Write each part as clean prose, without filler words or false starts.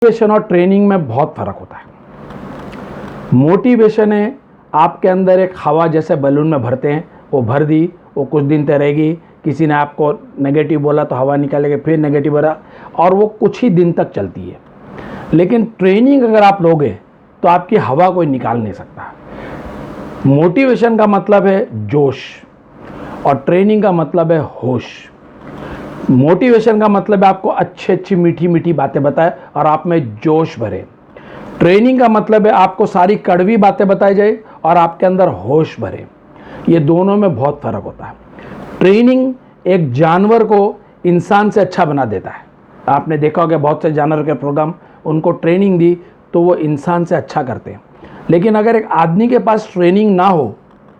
Motivation और training में बहुत फ़र्क होता है। मोटिवेशन है आपके अंदर एक हवा जैसे बलून में भरते हैं, वो भर दी, वो कुछ दिन तैरेगी, किसी ने आपको नेगेटिव बोला तो हवा निकालेगी, फिर नेगेटिव भरा और वो कुछ ही दिन तक चलती है। लेकिन ट्रेनिंग अगर आप लोगे तो आपकी हवा कोई निकाल नहीं सकता। मोटिवेशन का मतलब है जोश और ट्रेनिंग का मतलब है होश। मोटिवेशन का मतलब है आपको अच्छी अच्छी मीठी मीठी बातें बताए और आप में जोश भरे। ट्रेनिंग का मतलब है आपको सारी कड़वी बातें बताई जाए और आपके अंदर होश भरे। ये दोनों में बहुत फ़र्क होता है। ट्रेनिंग एक जानवर को इंसान से अच्छा बना देता है। आपने देखा होगा बहुत से जानवर के प्रोग्राम, उनको ट्रेनिंग दी तो वो इंसान से अच्छा करते हैं। लेकिन अगर एक आदमी के पास ट्रेनिंग ना हो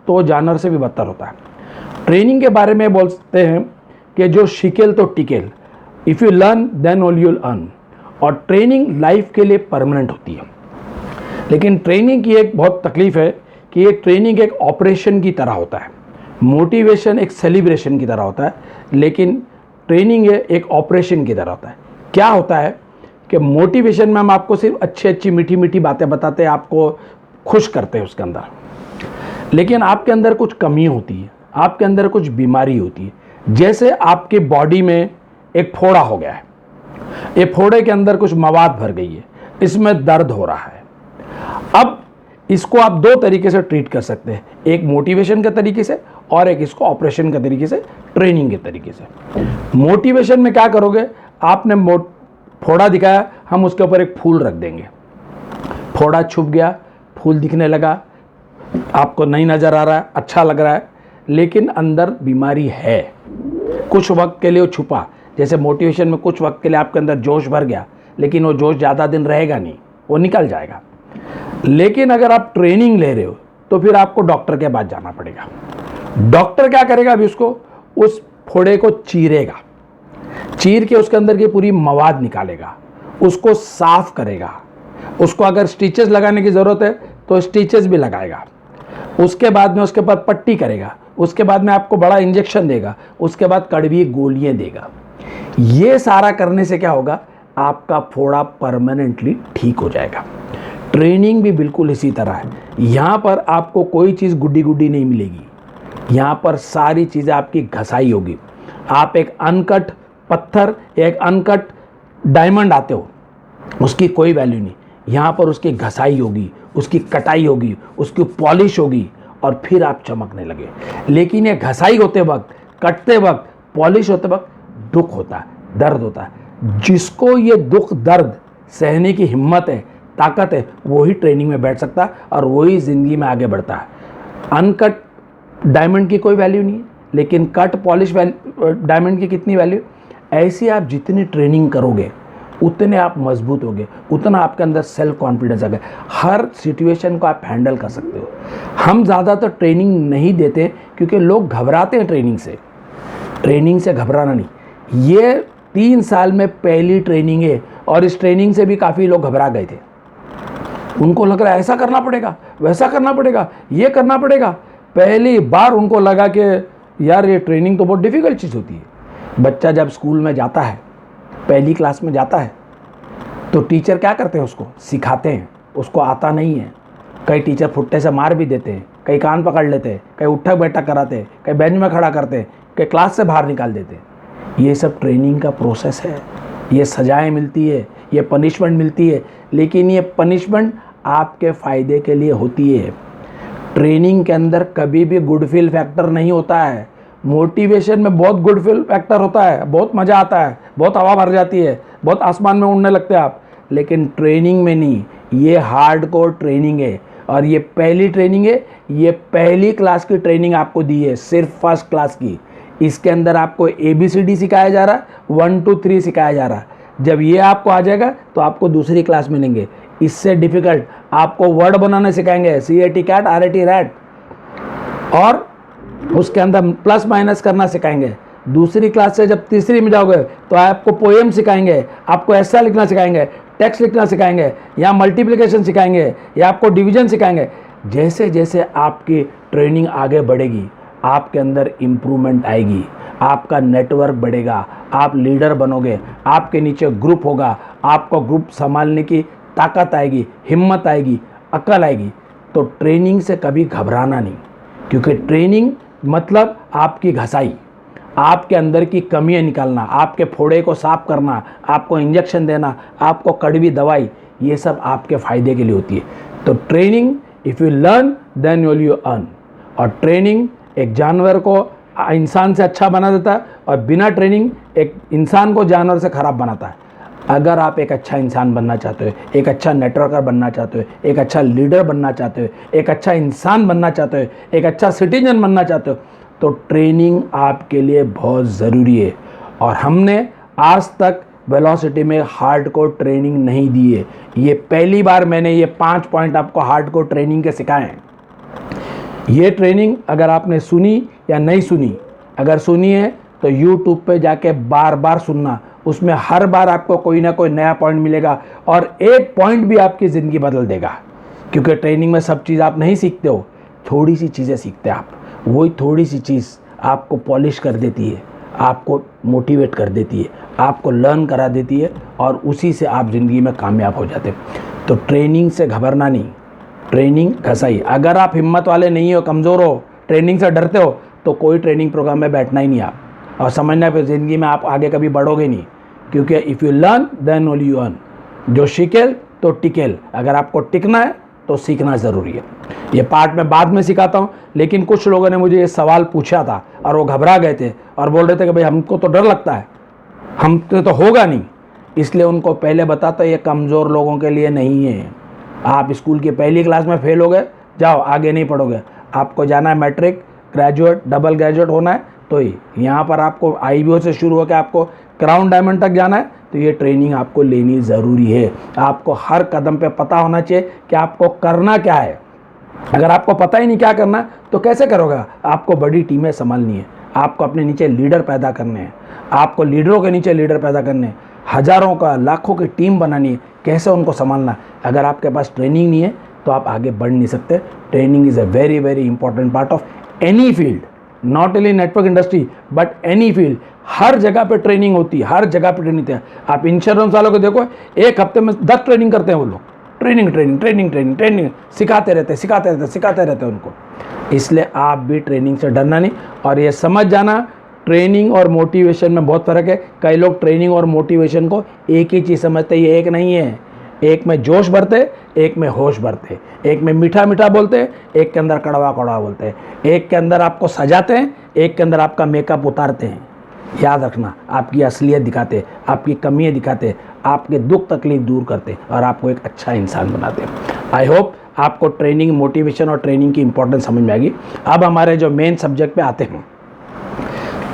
तो वो जानवर से भी बदतर होता है। ट्रेनिंग के बारे में बोलते हैं कि जो शिकेल तो टिकेल, if you learn then all you'll earn. और ट्रेनिंग लाइफ के लिए परमानेंट होती है। लेकिन ट्रेनिंग की एक बहुत तकलीफ है कि ये ट्रेनिंग एक ऑपरेशन की तरह होता है। मोटिवेशन एक सेलिब्रेशन की तरह होता है, लेकिन ट्रेनिंग एक ऑपरेशन की तरह होता है। क्या होता है कि मोटिवेशन में हम आपको सिर्फ अच्छी अच्छी मीठी मीठी बातें बताते हैं, आपको खुश करते हैं उसके अंदर, लेकिन आपके अंदर कुछ कमी होती है, आपके अंदर कुछ बीमारी होती है। जैसे आपकी बॉडी में एक फोड़ा हो गया है, ये फोड़े के अंदर कुछ मवाद भर गई है, इसमें दर्द हो रहा है। अब इसको आप दो तरीके से ट्रीट कर सकते हैं, एक मोटिवेशन के तरीके से और एक इसको ऑपरेशन के तरीके से, ट्रेनिंग के तरीके से। मोटिवेशन में क्या करोगे, आपने फोड़ा दिखाया, हम उसके ऊपर एक फूल रख देंगे, फोड़ा छुप गया, फूल दिखने लगा, आपको नहीं नज़र आ रहा है, अच्छा लग रहा है, लेकिन अंदर बीमारी है। कुछ वक्त के लिए वो छुपा, जैसे मोटिवेशन में कुछ वक्त के लिए आपके अंदर जोश भर गया, लेकिन वो जोश ज़्यादा दिन रहेगा नहीं, वो निकल जाएगा। लेकिन अगर आप ट्रेनिंग ले रहे हो तो फिर आपको डॉक्टर के पास जाना पड़ेगा। डॉक्टर क्या करेगा, अभी उसको उस फोड़े को चीरेगा, चीर के उसके अंदर की पूरी मवाद निकालेगा, उसको साफ करेगा, उसको अगर स्टिचेस लगाने की ज़रूरत है तो स्टिचेस भी लगाएगा, उसके बाद में उसके ऊपर पट्टी करेगा, उसके बाद में आपको बड़ा इंजेक्शन देगा, उसके बाद कड़वी गोलियां देगा। ये सारा करने से क्या होगा, आपका फोड़ा परमानेंटली ठीक हो जाएगा। ट्रेनिंग भी बिल्कुल इसी तरह है। यहाँ पर आपको कोई चीज़ गुड्डी गुड्डी नहीं मिलेगी, यहाँ पर सारी चीज़ें आपकी घसाई होगी। आप एक अनकट पत्थर, एक अनकट डायमंड आते हो, उसकी कोई वैल्यू नहीं। यहाँ पर उसकी घसाई होगी, उसकी कटाई होगी, उसकी पॉलिश होगी और फिर आप चमकने लगे। लेकिन ये घसाई होते वक्त, कटते वक्त, पॉलिश होते वक्त दुख होता है, दर्द होता है। जिसको ये दुख दर्द सहने की हिम्मत है, ताकत है, वही ट्रेनिंग में बैठ सकता है और वही ज़िंदगी में आगे बढ़ता है। अनकट डायमंड की कोई वैल्यू नहीं है, लेकिन कट पॉलिश डायमंड की कितनी वैल्यू। ऐसी आप जितनी ट्रेनिंग करोगे उतने आप मजबूत होगे, उतना आपके अंदर सेल्फ कॉन्फिडेंस आ गया, हर सिचुएशन को आप हैंडल कर सकते हो। हम ज़्यादातर ट्रेनिंग नहीं देते क्योंकि लोग घबराते हैं ट्रेनिंग से। ट्रेनिंग से घबराना नहीं, ये 3 साल में पहली ट्रेनिंग है और इस ट्रेनिंग से भी काफ़ी लोग घबरा गए थे। उनको लग रहा है ऐसा करना पड़ेगा, वैसा करना पड़ेगा, ये करना पड़ेगा। पहली बार उनको लगा कि यार ये ट्रेनिंग तो बहुत डिफ़िकल्ट चीज़ होती है। बच्चा जब स्कूल में जाता है, पहली क्लास में जाता है, तो टीचर क्या करते हैं, उसको सिखाते हैं, उसको आता नहीं है। कई टीचर फुट्टे से मार भी देते हैं, कई कान पकड़ लेते हैं, कई उठक बैठक कराते हैं, कई बेंच में खड़ा करते हैं, कई क्लास से बाहर निकाल देते हैं। ये सब ट्रेनिंग का प्रोसेस है। ये सजाएं मिलती है, ये पनिशमेंट मिलती है, लेकिन ये पनिशमेंट आपके फ़ायदे के लिए होती है। ट्रेनिंग के अंदर कभी भी गुड फील फैक्टर नहीं होता है। मोटिवेशन में बहुत गुड फील फैक्टर होता है, बहुत मज़ा आता है, बहुत हवा भर जाती है, बहुत आसमान में उड़ने लगते हैं आप, लेकिन ट्रेनिंग में नहीं। ये हार्डकोर ट्रेनिंग है और ये पहली ट्रेनिंग है, ये पहली क्लास की ट्रेनिंग आपको दी है, सिर्फ फर्स्ट क्लास की। इसके अंदर आपको ABCD सिखाया जा रहा है, 1 2 3 सिखाया जा रहा है। जब ये आपको आ जाएगा तो आपको दूसरी क्लास मिलेंगे, इससे डिफ़िकल्ट आपको वर्ड बनाने सिखाएंगे, CAT कैट, RAT रैट, और उसके अंदर प्लस माइनस करना सिखाएंगे। दूसरी क्लास से जब तीसरी में जाओगे तो आपको पोएम सिखाएंगे, आपको ऐसा लिखना सिखाएंगे, टेक्स्ट लिखना सिखाएंगे, या मल्टीप्लिकेशन सिखाएंगे, या आपको डिवीजन सिखाएंगे। जैसे जैसे आपकी ट्रेनिंग आगे बढ़ेगी, आपके अंदर इम्प्रूवमेंट आएगी, आपका नेटवर्क बढ़ेगा, आप लीडर बनोगे, आपके नीचे ग्रुप होगा, आपको ग्रुप संभालने की ताकत आएगी, हिम्मत आएगी, अक्ल आएगी। तो ट्रेनिंग से कभी घबराना नहीं, क्योंकि ट्रेनिंग मतलब आपकी घसाई, आपके अंदर की कमियां निकालना, आपके फोड़े को साफ करना, आपको इंजेक्शन देना, आपको कड़वी दवाई, ये सब आपके फ़ायदे के लिए होती है। तो training, if you learn then will you earn. और ट्रेनिंग एक जानवर को इंसान से अच्छा बना देता है, और बिना ट्रेनिंग एक इंसान को जानवर से ख़राब बनाता है। अगर आप एक अच्छा इंसान बनना चाहते हो, एक अच्छा नेटवर्कर बनना चाहते हो, एक अच्छा लीडर बनना चाहते हो, एक अच्छा इंसान बनना चाहते हो, एक अच्छा सिटीजन बनना चाहते हो, तो ट्रेनिंग आपके लिए बहुत ज़रूरी है। और हमने आज तक वेलोसिटी में हार्डकोर ट्रेनिंग नहीं दी है। ये पहली बार मैंने ये 5 पॉइंट आपको हार्डकोर ट्रेनिंग के सिखाए हैं। ये ट्रेनिंग अगर आपने सुनी या नहीं सुनी, अगर सुनी है तो YouTube पे जाके बार बार सुनना, उसमें हर बार आपको कोई ना कोई नया पॉइंट मिलेगा, और एक पॉइंट भी आपकी ज़िंदगी बदल देगा। क्योंकि ट्रेनिंग में सब चीज़ आप नहीं सीखते हो, थोड़ी सी चीज़ें सीखते हैं आप। वही थोड़ी सी चीज़ आपको पॉलिश कर देती है, आपको मोटिवेट कर देती है, आपको लर्न करा देती है, और उसी से आप ज़िंदगी में कामयाब हो जाते हैं। तो ट्रेनिंग से घबराना नहीं, ट्रेनिंग घसाई। अगर आप हिम्मत वाले नहीं हो, कमज़ोर हो, ट्रेनिंग से डरते हो, तो कोई ट्रेनिंग प्रोग्राम में बैठना ही नहीं आप, और समझना फिर ज़िंदगी में आप आगे कभी बढ़ोगे नहीं। क्योंकि if you learn then only you earn. जो सीखेल तो टिकेल। अगर आपको टिकना है तो सीखना ज़रूरी है। ये पार्ट मैं बाद में सिखाता हूँ, लेकिन कुछ लोगों ने मुझे ये सवाल पूछा था और वो घबरा गए थे और बोल रहे थे कि भाई हमको तो डर लगता है, हमसे तो होगा नहीं। इसलिए उनको पहले बताता, ये कमज़ोर लोगों के लिए नहीं है। आप स्कूल की पहली क्लास में फेल हो गए, जाओ आगे नहीं पढ़ोगे। आपको जाना है मैट्रिक, ग्रेजुएट, डबल ग्रेजुएट होना है, तो ही यहाँ पर आपको IBO से शुरू होकर आपको क्राउन डायमंड तक जाना है, तो ये ट्रेनिंग आपको लेनी ज़रूरी है। आपको हर कदम पे पता होना चाहिए कि आपको करना क्या है। अगर आपको पता ही नहीं क्या करना है तो कैसे करोगे? आपको बड़ी टीमें संभालनी है, आपको अपने नीचे लीडर पैदा करने हैं, आपको लीडरों के नीचे लीडर पैदा करने हैं, हज़ारों का लाखों की टीम बनानी है, कैसे उनको संभालना है। अगर आपके पास ट्रेनिंग नहीं है तो आप आगे बढ़ नहीं सकते। Training is a very very important part of any field, not only network industry but any field. हर जगह पे ट्रेनिंग होती है, हर जगह पे ट्रेनिंग होती है। आप इंश्योरेंस वालों को देखो, एक हफ्ते में 10 ट्रेनिंग करते हैं वो लोग। Training training training training training सिखाते रहते उनको। इसलिए आप भी ट्रेनिंग से डरना नहीं, और ये समझ जाना ट्रेनिंग और मोटिवेशन में बहुत फ़र्क है। कई लोग ट्रेनिंग और मोटिवेशन को एक ही चीज़ समझते हैं, ये एक नहीं है। एक में जोश भरते, एक में होश भरते, एक में मीठा मीठा बोलते, एक के अंदर कड़वा कड़वा बोलते हैं, एक के अंदर आपको सजाते हैं, एक के अंदर आपका मेकअप उतारते हैं। याद रखना, आपकी असलियत दिखाते, आपकी कमियां दिखाते, आपके दुख तकलीफ दूर करते, और आपको एक अच्छा इंसान बनाते। आई होप आपको ट्रेनिंग, मोटिवेशन और ट्रेनिंग की इंपॉर्टेंस समझ में आएगी। अब हमारे जो मेन सब्जेक्ट पे आते हैं।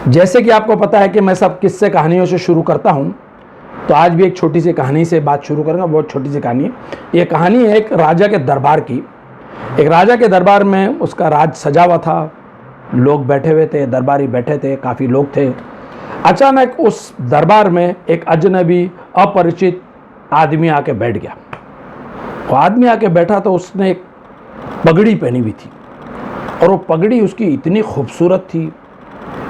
जैसे कि आपको पता है कि मैं सब किस्से कहानियों से शुरू करता हूँ, तो आज भी एक छोटी सी कहानी से बात शुरू करूँगा। बहुत छोटी सी कहानी है। ये कहानी है एक राजा के दरबार की। एक राजा के दरबार में उसका राज सजा हुआ था, लोग बैठे हुए थे, दरबारी बैठे थे, काफ़ी लोग थे। अचानक उस दरबार में एक अजनबी, अपरिचित आदमी आके बैठ गया। वो आदमी आके बैठा तो उसने एक पगड़ी पहनी हुई थी, और वो पगड़ी उसकी इतनी खूबसूरत थी,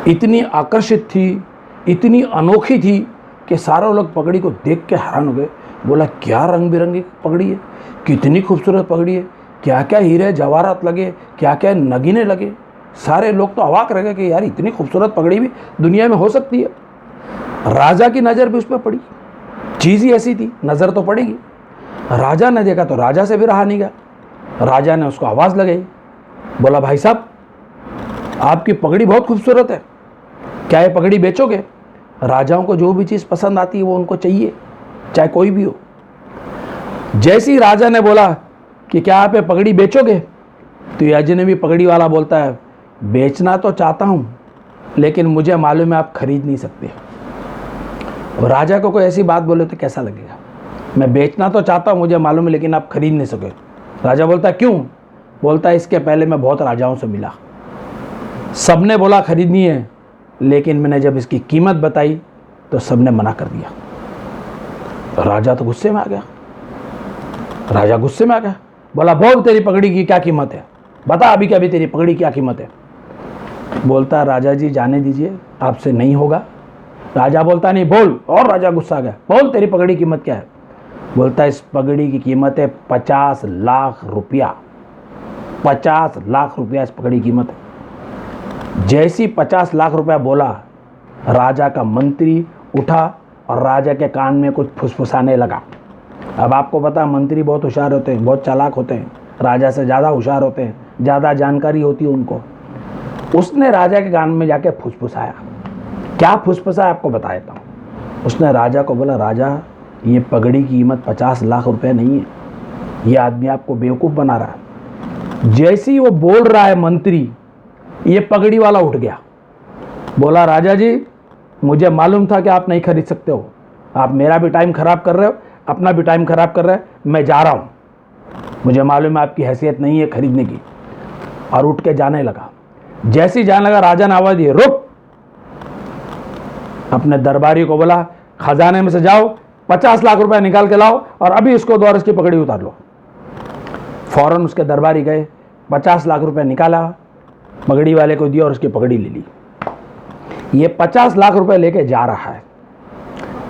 इतनी आकर्षित थी, इतनी अनोखी थी कि सारे लोग पगड़ी को देख के हैरान हो गए। बोला, क्या रंग बिरंगी पगड़ी है, कितनी खूबसूरत पगड़ी है, क्या क्या हीरे जवाहरात लगे, क्या क्या नगीने लगे। सारे लोग तो अवाक रह गए कि यार इतनी खूबसूरत पगड़ी भी दुनिया में हो सकती है। राजा की नज़र भी उस पर पड़ी, चीज़ ही ऐसी थी, नज़र तो पड़ेगी। राजा ने देखा तो राजा से भी रहा नहीं गया। राजा ने उसको आवाज़ लगाई, बोला, भाई साहब आपकी पगड़ी बहुत खूबसूरत है, क्या ये पगड़ी बेचोगे? राजाओं को जो भी चीज़ पसंद आती है वो उनको चाहिए, चाहे कोई भी हो। जैसे ही राजा ने बोला कि क्या आप ये पगड़ी बेचोगे, तो ये अजनबी पगड़ी वाला बोलता है, बेचना तो चाहता हूँ, लेकिन मुझे मालूम है आप खरीद नहीं सकते। और राजा को कोई ऐसी बात बोले तो कैसा लगेगा? मैं बेचना तो चाहता हूँ, मुझे मालूम है, लेकिन आप खरीद नहीं सके। राजा बोलता है, क्यों? बोलता है, इसके पहले मैं बहुत राजाओं से मिला, सबने बोला खरीदनी है, लेकिन मैंने जब इसकी कीमत बताई तो सबने मना कर दिया। तो राजा तो गुस्से में आ गया। राजा गुस्से में आ गया, बोला, बोल तेरी पगड़ी की क्या कीमत है, बता अभी क्या, अभी तेरी पगड़ी क्या कीमत है। बोलता, राजा जी जाने दीजिए, आपसे नहीं होगा। राजा बोलता, नहीं बोल। और राजा गुस्सा आ गया, बोल तेरी पगड़ी कीमत क्या है। बोलता है इस पगड़ी की कीमत है 50 लाख रुपया। 50 लाख रुपया इस पगड़ी की कीमत है। जैसी 50 लाख रुपया बोला, राजा का मंत्री उठा और राजा के कान में कुछ फुसफुसाने लगा। अब आपको पता है मंत्री बहुत होशियार होते हैं, बहुत चालाक होते हैं, राजा से ज़्यादा होशियार होते हैं, ज़्यादा जानकारी होती है उनको। उसने राजा के कान में जाके फुसफुसाया। क्या फुसफुसाया आपको बता देता हूँ। उसने राजा को बोला, राजा ये पगड़ी की कीमत 50 लाख रुपए नहीं है, ये आदमी आपको बेवकूफ़ बना रहा है। जैसे ही वो बोल रहा है मंत्री, ये पगड़ी वाला उठ गया, बोला राजा जी मुझे मालूम था कि आप नहीं खरीद सकते हो, आप मेरा भी टाइम ख़राब कर रहे हो, अपना भी टाइम ख़राब कर रहे हैं, मैं जा रहा हूँ, मुझे मालूम है आपकी हैसियत नहीं है खरीदने की। और उठ के जाने लगा। जैसे ही जाने लगा, राजा ने आवाज़ दी, रुक। अपने दरबारी को बोला, खजाने में से जाओ 50 लाख रुपए निकाल के लाओ और अभी इसको दो और इसकी पगड़ी उतार लो। फौरन उसके दरबारी गए, 50 लाख रुपए निकाला, पगड़ी वाले को दिया और उसकी पगड़ी ले ली। ये 50 लाख रुपए लेके जा रहा है।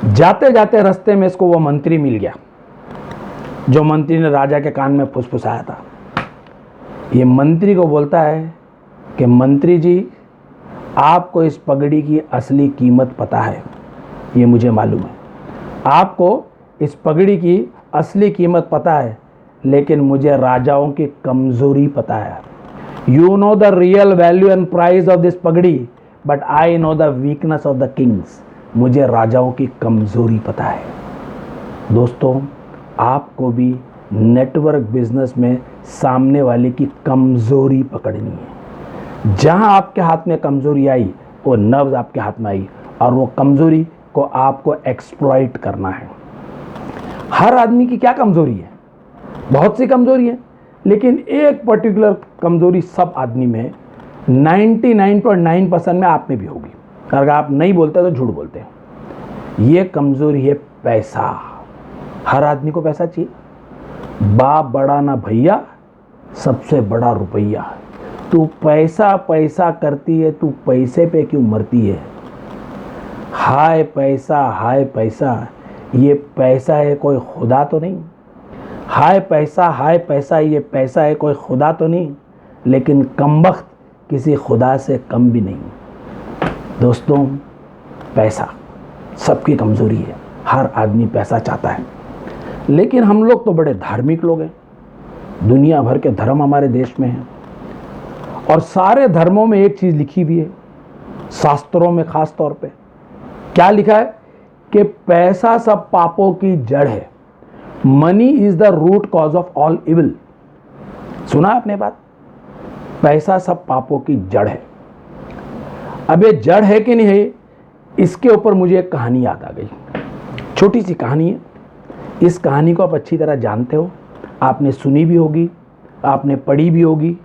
जाते जाते रास्ते में इसको वो मंत्री मिल गया, जो मंत्री ने राजा के कान में फुसफुसाया था। ये मंत्री को बोलता है कि मंत्री जी, आपको इस पगड़ी की असली कीमत पता है, ये मुझे मालूम है, आपको इस पगड़ी की असली कीमत पता है, लेकिन मुझे राजाओं की कमज़ोरी पता है। You know the real value and price of this पगड़ी, but I know the weakness of the kings. मुझे राजाओं की कमज़ोरी पता है। दोस्तों, आपको भी नेटवर्क बिजनेस में सामने वाले की कमज़ोरी पकड़नी है। जहां आपके हाथ में कमज़ोरी आई, वो नर्व्स आपके हाथ में आई और वो कमज़ोरी को आपको एक्सप्लॉइट करना है। हर आदमी की क्या कमज़ोरी है? बहुत सी कमज़ोरी है, लेकिन एक पर्टिकुलर कमज़ोरी सब आदमी में है। 99.9% में आप में भी होगी। अगर आप नहीं बोलते तो झूठ बोलते हैं। ये कमज़ोरी है पैसा। हर आदमी को पैसा चाहिए। बाप बड़ा ना भैया, सबसे बड़ा रुपया। तू पैसा पैसा करती है, तू पैसे पे क्यों मरती है? हाय पैसा, हाय पैसा, ये पैसा है कोई खुदा तो नहीं। हाय पैसा, ये पैसा है कोई खुदा तो नहीं, लेकिन कमबख्त किसी खुदा से कम भी नहीं। दोस्तों, पैसा सबकी कमज़ोरी है। हर आदमी पैसा चाहता है, लेकिन हम लोग तो बड़े धार्मिक लोग हैं। दुनिया भर के धर्म हमारे देश में हैं और सारे धर्मों में एक चीज़ लिखी हुई है, शास्त्रों में खास तौर पे क्या लिखा है कि पैसा सब पापों की जड़ है। Money is the root cause of all evil. सुना आपने बात? पैसा सब पापों की जड़ है। अब ये जड़ है कि नहीं है, इसके ऊपर मुझे एक कहानी याद आ गई। छोटी सी कहानी है। इस कहानी को आप अच्छी तरह जानते हो, आपने सुनी भी होगी, आपने पढ़ी भी होगी,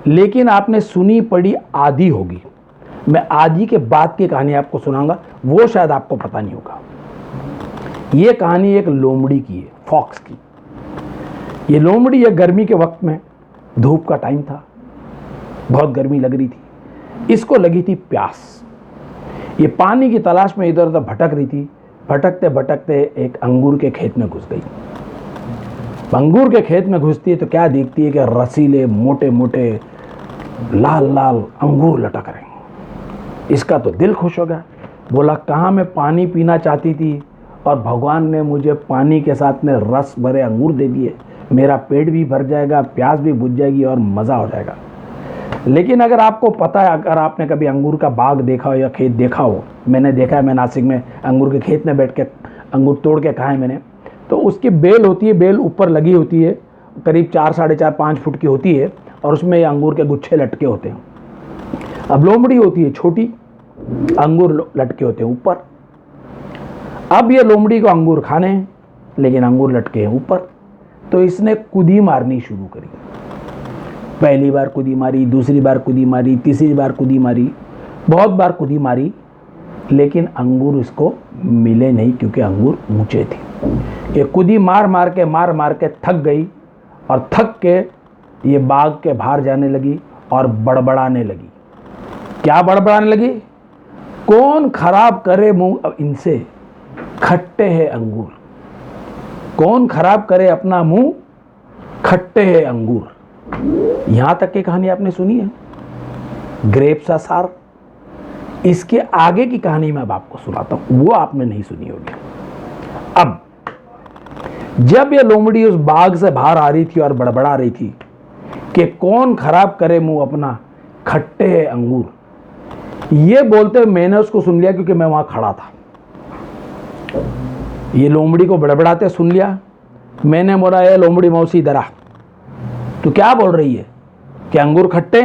लेकिन आपने सुनी पढ़ी आधी होगी। मैं आधी के बाद की कहानी आपको सुनाऊंगा, वो शायद आपको पता नहीं होगा। ये कहानी एक लोमड़ी की है, फॉक्स की। ये लोमड़ी ये गर्मी के वक्त में, धूप का टाइम था, बहुत गर्मी लग रही थी, इसको लगी थी प्यास। ये पानी की तलाश में इधर उधर भटक रही थी। भटकते भटकते एक अंगूर के खेत में घुस गई। अंगूर के खेत में घुसती है तो क्या देखती है कि रसीले मोटे मोटे लाल लाल अंगूर लटक रहे हैं। इसका तो दिल खुश हो गया। बोला, कहाँ मैं पानी पीना चाहती थी और भगवान ने मुझे पानी के साथ में रस भरे अंगूर दे दिए। मेरा पेट भी भर जाएगा, प्यास भी बुझ जाएगी और मज़ा हो जाएगा। लेकिन अगर आपको पता है, अगर आपने कभी अंगूर का बाग देखा हो या खेत देखा हो, मैंने देखा है, मैं नासिक में अंगूर के खेत में बैठ के अंगूर तोड़ के खाए मैंने, तो उसकी बेल होती है, बेल ऊपर लगी होती है, करीब 4, 4.5, 5 फुट की होती है और उसमें ये अंगूर के गुच्छे लटके होते हैं। अब लोमड़ी होती है छोटी, अंगूर लटके होते हैं ऊपर। अब ये लोमड़ी को अंगूर खाने हैं, लेकिन अंगूर लटके हैं ऊपर। तो इसने कुदी मारनी शुरू करी। पहली बार कुदी मारी, दूसरी बार कुदी मारी, तीसरी बार कुदी मारी, बहुत बार कुदी मारी, लेकिन अंगूर इसको मिले नहीं, क्योंकि अंगूर ऊंचे थे। ये कुदी मार मार के थक गई और थक के ये बाग के बाहर जाने लगी और बड़बड़ाने लगी। क्या बड़बड़ाने लगी? कौन खराब करे मुंह इनसे, खट्टे हैं अंगूर। कौन खराब करे अपना मुंह, खट्टे है अंगूर। यहां तक की कहानी आपने सुनी है, ग्रेप्स का सार। इसके आगे की कहानी मैं अब आपको सुनाता हूं, वो आपने नहीं सुनी होगी। अब जब ये लोमड़ी उस बाग से बाहर आ रही थी और बड़बड़ा रही थी कि कौन खराब करे मुंह अपना, खट्टे है अंगूर, ये बोलते हुए मैंने उसको सुन लिया, क्योंकि मैं वहां खड़ा था। ये लोमड़ी को बड़बड़ाते सुन लिया। मैंने बोला, ये लोमड़ी मौसी इधर आ, तू क्या बोल रही है कि अंगूर खट्टे?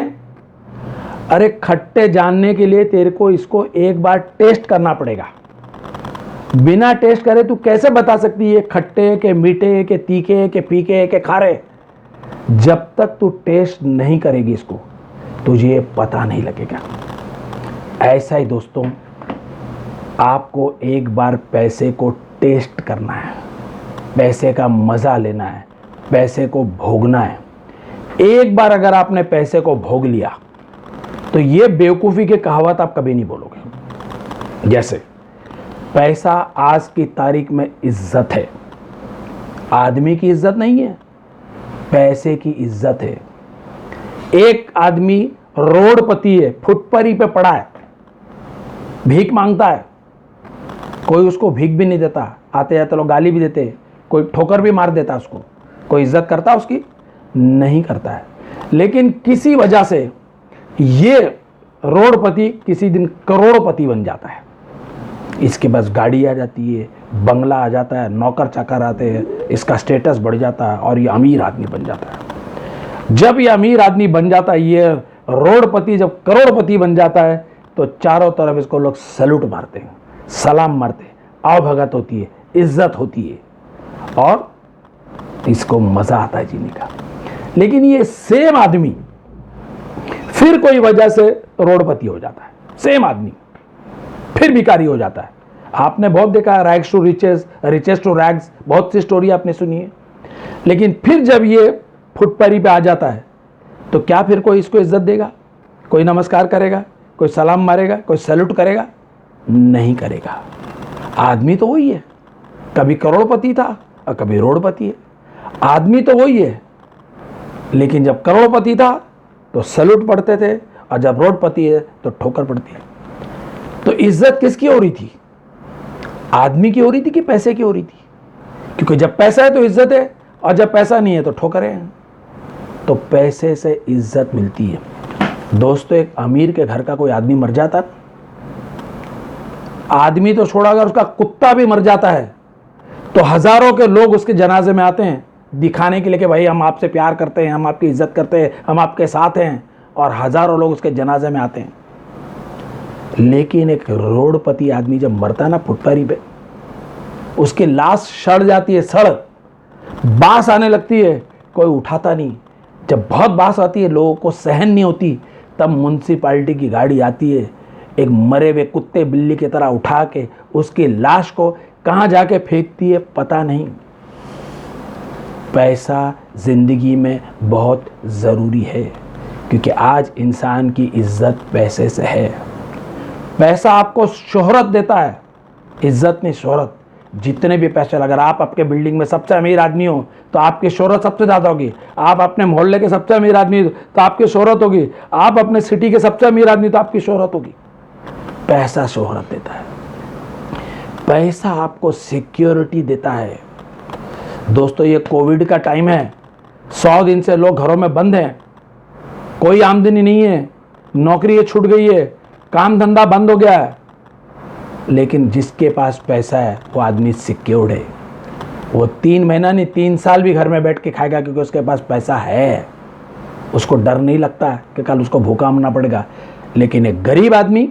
अरे खट्टे जानने के लिए तेरे को इसको एक बार टेस्ट करना पड़ेगा। बिना टेस्ट करे तू कैसे बता सकती है खट्टे के, मीठे के, तीखे के, फीके के, खारे? जब तक तू टेस्ट नहीं करेगी इसको, तुझे पता नहीं लगेगा। ऐसा ही दोस्तों, आपको एक बार पैसे को टेस्ट करना है, पैसे का मजा लेना है, पैसे को भोगना है। एक बार अगर आपने पैसे को भोग लिया तो ये बेवकूफ़ी की कहावत आप कभी नहीं बोलोगे। जैसे पैसा आज की तारीख में इज्जत है, आदमी की इज्जत नहीं है, पैसे की इज्जत है। एक आदमी रोडपति है, फुटपाथी पे पड़ा है, भीख मांगता है, कोई उसको भीख भी नहीं देता, आते जाते लोग गाली भी देते, कोई ठोकर भी मार देता उसको, कोई इज्जत करता उसकी? नहीं करता है। लेकिन किसी वजह से ये रोडपति किसी दिन करोड़पति बन जाता है। इसके पास गाड़ी आ जाती है, बंगला आ जाता है, नौकर चाकर आते हैं, इसका स्टेटस बढ़ जाता है और ये अमीर आदमी बन जाता है। जब ये अमीर आदमी बन जाता है, ये रोडपति जब करोड़पति बन जाता है, तो चारों तरफ इसको लोग सैल्यूट मारते हैं, सलाम मारते हैं, आवभगत होती है, इज्जत होती है और इसको मजा आता है जीने का। लेकिन ये सेम आदमी फिर कोई वजह से रोडपति हो जाता है, सेम आदमी फिर भिखारी हो जाता है। आपने बहुत देखा है, rags to riches, riches to rags, बहुत सी स्टोरी आपने सुनी है। लेकिन फिर जब ये फुटपाथी पे आ जाता है, तो क्या फिर कोई इसको इज्जत देगा? कोई नमस्कार करेगा? कोई सलाम मारेगा? कोई सैल्यूट करेगा? नहीं करेगा। आदमी तो वही है, कभी करोड़पति था और कभी रोडपति है। आदमी तो वही है, लेकिन जब करोड़पति था तो सैल्यूट पड़ते थे और जब रोडपति है तो ठोकर पड़ती है। तो इज्जत किसकी हो रही थी? आदमी की हो रही थी कि पैसे की हो रही थी? क्योंकि जब पैसा है तो इज्जत है और जब पैसा नहीं है तो ठोकरें हैं। तो पैसे से इज्जत मिलती है। दोस्तों, एक अमीर के घर का कोई आदमी मर जाता, आदमी तो छोड़ा, अगर उसका कुत्ता भी मर जाता है तो हजारों के लोग उसके जनाजे में आते हैं, दिखाने के लिए कि भाई हम आपसे प्यार करते हैं, हम आपकी इज्जत करते हैं, हम आपके साथ हैं, और हजारों लोग उसके जनाजे में आते हैं। लेकिन एक रोडपति आदमी जब मरता है ना फुटपाथी पे, उसकी लाश सड़ जाती है, सड़ बास आने लगती है, कोई उठाता नहीं। जब बहुत बास आती है, लोगों को सहन नहीं होती, तब म्युनिसिपैलिटी की गाड़ी आती है, एक मरे हुए कुत्ते बिल्ली की तरह उठा के उसकी लाश को कहाँ जाके फेंकती है पता नहीं। पैसा जिंदगी में बहुत ज़रूरी है, क्योंकि आज इंसान की इज्जत पैसे से है। पैसा आपको शोहरत देता है, इज्जत नहीं शोहरत। जितने भी पैसे, अगर आप आपके बिल्डिंग में सबसे अमीर आदमी हो तो आपकी शोहरत सबसे ज़्यादा होगी। आप अपने मोहल्ले के सबसे अमीर आदमी हो तो आपकी शोहरत होगी। आप अपने सिटी के सबसे अमीर आदमी तो आपकी शोहरत होगी। पैसा शोहरत देता है। पैसा आपको सिक्योरिटी देता है। दोस्तों, ये कोविड का टाइम है, 100 दिन से लोग घरों में बंद हैं, कोई आमदनी नहीं है, नौकरी छूट गई है, काम धंधा बंद हो गया है। लेकिन जिसके पास पैसा है वो आदमी सिक्योर्ड है। वो 3 महीना नहीं, 3 साल भी घर में बैठ के खाएगा, क्योंकि उसके पास पैसा है। उसको डर नहीं लगता कि कल उसको भूखा मरना पड़ेगा। लेकिन एक गरीब आदमी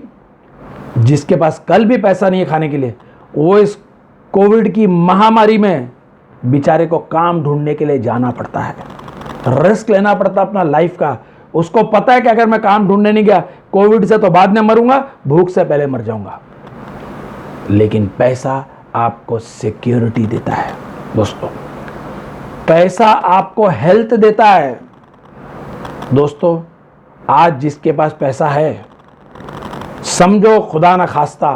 जिसके पास कल भी पैसा नहीं है खाने के लिए, वो इस कोविड की महामारी में बेचारे को काम ढूंढने के लिए जाना पड़ता है, रिस्क लेना पड़ता है अपना लाइफ का। उसको पता है कि अगर मैं काम ढूंढने नहीं गया, कोविड से तो बाद में मरूंगा, भूख से पहले मर जाऊंगा। लेकिन पैसा आपको सिक्योरिटी देता है। दोस्तों, पैसा आपको हेल्थ देता है। दोस्तों, आज जिसके पास पैसा है, समझो खुदा ना खास्ता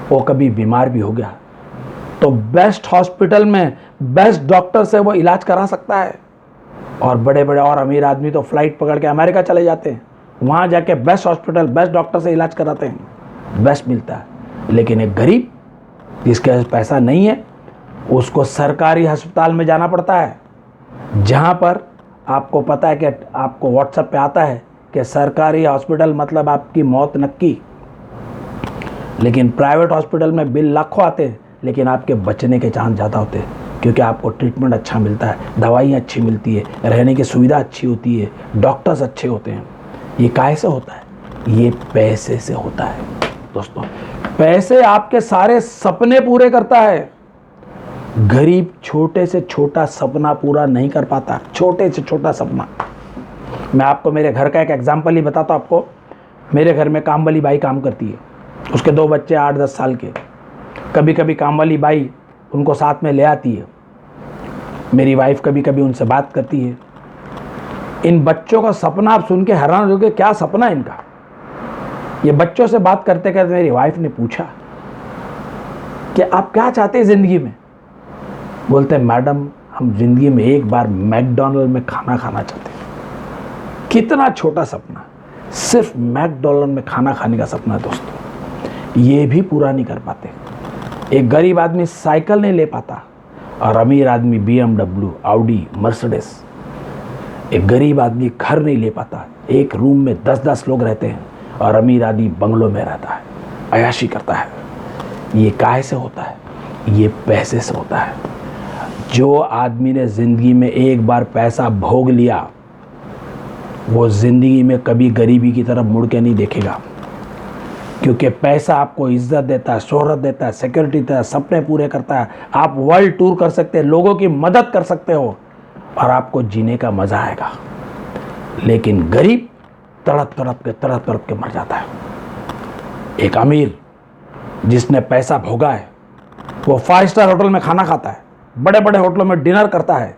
वो कभी बीमार भी हो गया, तो बेस्ट हॉस्पिटल में बेस्ट डॉक्टर से वो इलाज करा सकता है। और बड़े बड़े और अमीर आदमी तो फ्लाइट पकड़ के अमेरिका चले जाते हैं, वहाँ जाके बेस्ट हॉस्पिटल बेस्ट डॉक्टर से इलाज कराते हैं, बेस्ट मिलता है। लेकिन एक गरीब जिसके पास पैसा नहीं है, उसको सरकारी अस्पताल में जाना पड़ता है, जहाँ पर आपको पता है कि आपको व्हाट्सएप पे आता है कि सरकारी हॉस्पिटल मतलब आपकी मौत नक्की। लेकिन प्राइवेट हॉस्पिटल में बिल लाखों आते हैं, लेकिन आपके बचने के चांस ज़्यादा होते हैं, क्योंकि आपको ट्रीटमेंट अच्छा मिलता है, दवाइयाँ अच्छी मिलती है, रहने की सुविधा अच्छी होती है, डॉक्टर्स अच्छे होते हैं। ये काहे से होता है? ये पैसे से होता है दोस्तों। पैसे आपके सारे सपने पूरे करता है। गरीब छोटे से छोटा सपना पूरा नहीं कर पाता, छोटे से छोटा सपना। मैं आपको मेरे घर का एक एग्जाम्पल ही बताता हूँ आपको। मेरे घर में काम वाली बाई काम करती है, उसके 2 बच्चे 8-10 साल के। कभी कभी काम वाली बाई उनको साथ में ले आती है, मेरी वाइफ कभी कभी उनसे बात करती है। इन बच्चों का सपना आप सुन के हैरान हो गए, क्या सपना है इनका। ये बच्चों से बात करते करते मेरी वाइफ ने पूछा कि आप क्या चाहते हैं ज़िंदगी में। बोलते हैं मैडम हम ज़िंदगी में एक बार मैकडॉनल्ड में खाना खाना चाहते हैं। कितना छोटा सपना, सिर्फ मैकडॉनल्ड में खाना खाने का सपना है दोस्तों। ये भी पूरा नहीं कर पाते। एक गरीब आदमी साइकिल नहीं ले पाता और अमीर आदमी BMW, ऑडी, मर्सिडीज। एक गरीब आदमी घर नहीं ले पाता, एक रूम में 10-10 लोग रहते हैं, और अमीर आदमी बंगलों में रहता है, अयाशी करता है। ये काहे से होता है? ये पैसे से होता है। जो आदमी ने ज़िंदगी में एक बार पैसा भोग लिया, वो ज़िंदगी में कभी गरीबी की तरफ मुड़ के नहीं देखेगा, क्योंकि पैसा आपको इज्जत देता है, शोहरत देता है, सिक्योरिटी देता है, सपने पूरे करता है। आप वर्ल्ड टूर कर सकते हैं, लोगों की मदद कर सकते हो, और आपको जीने का मज़ा आएगा। लेकिन गरीब तड़प तड़प के मर जाता है। एक अमीर जिसने पैसा भोगा है, वो 5 स्टार होटल में खाना खाता है, बड़े बड़े होटलों में डिनर करता है।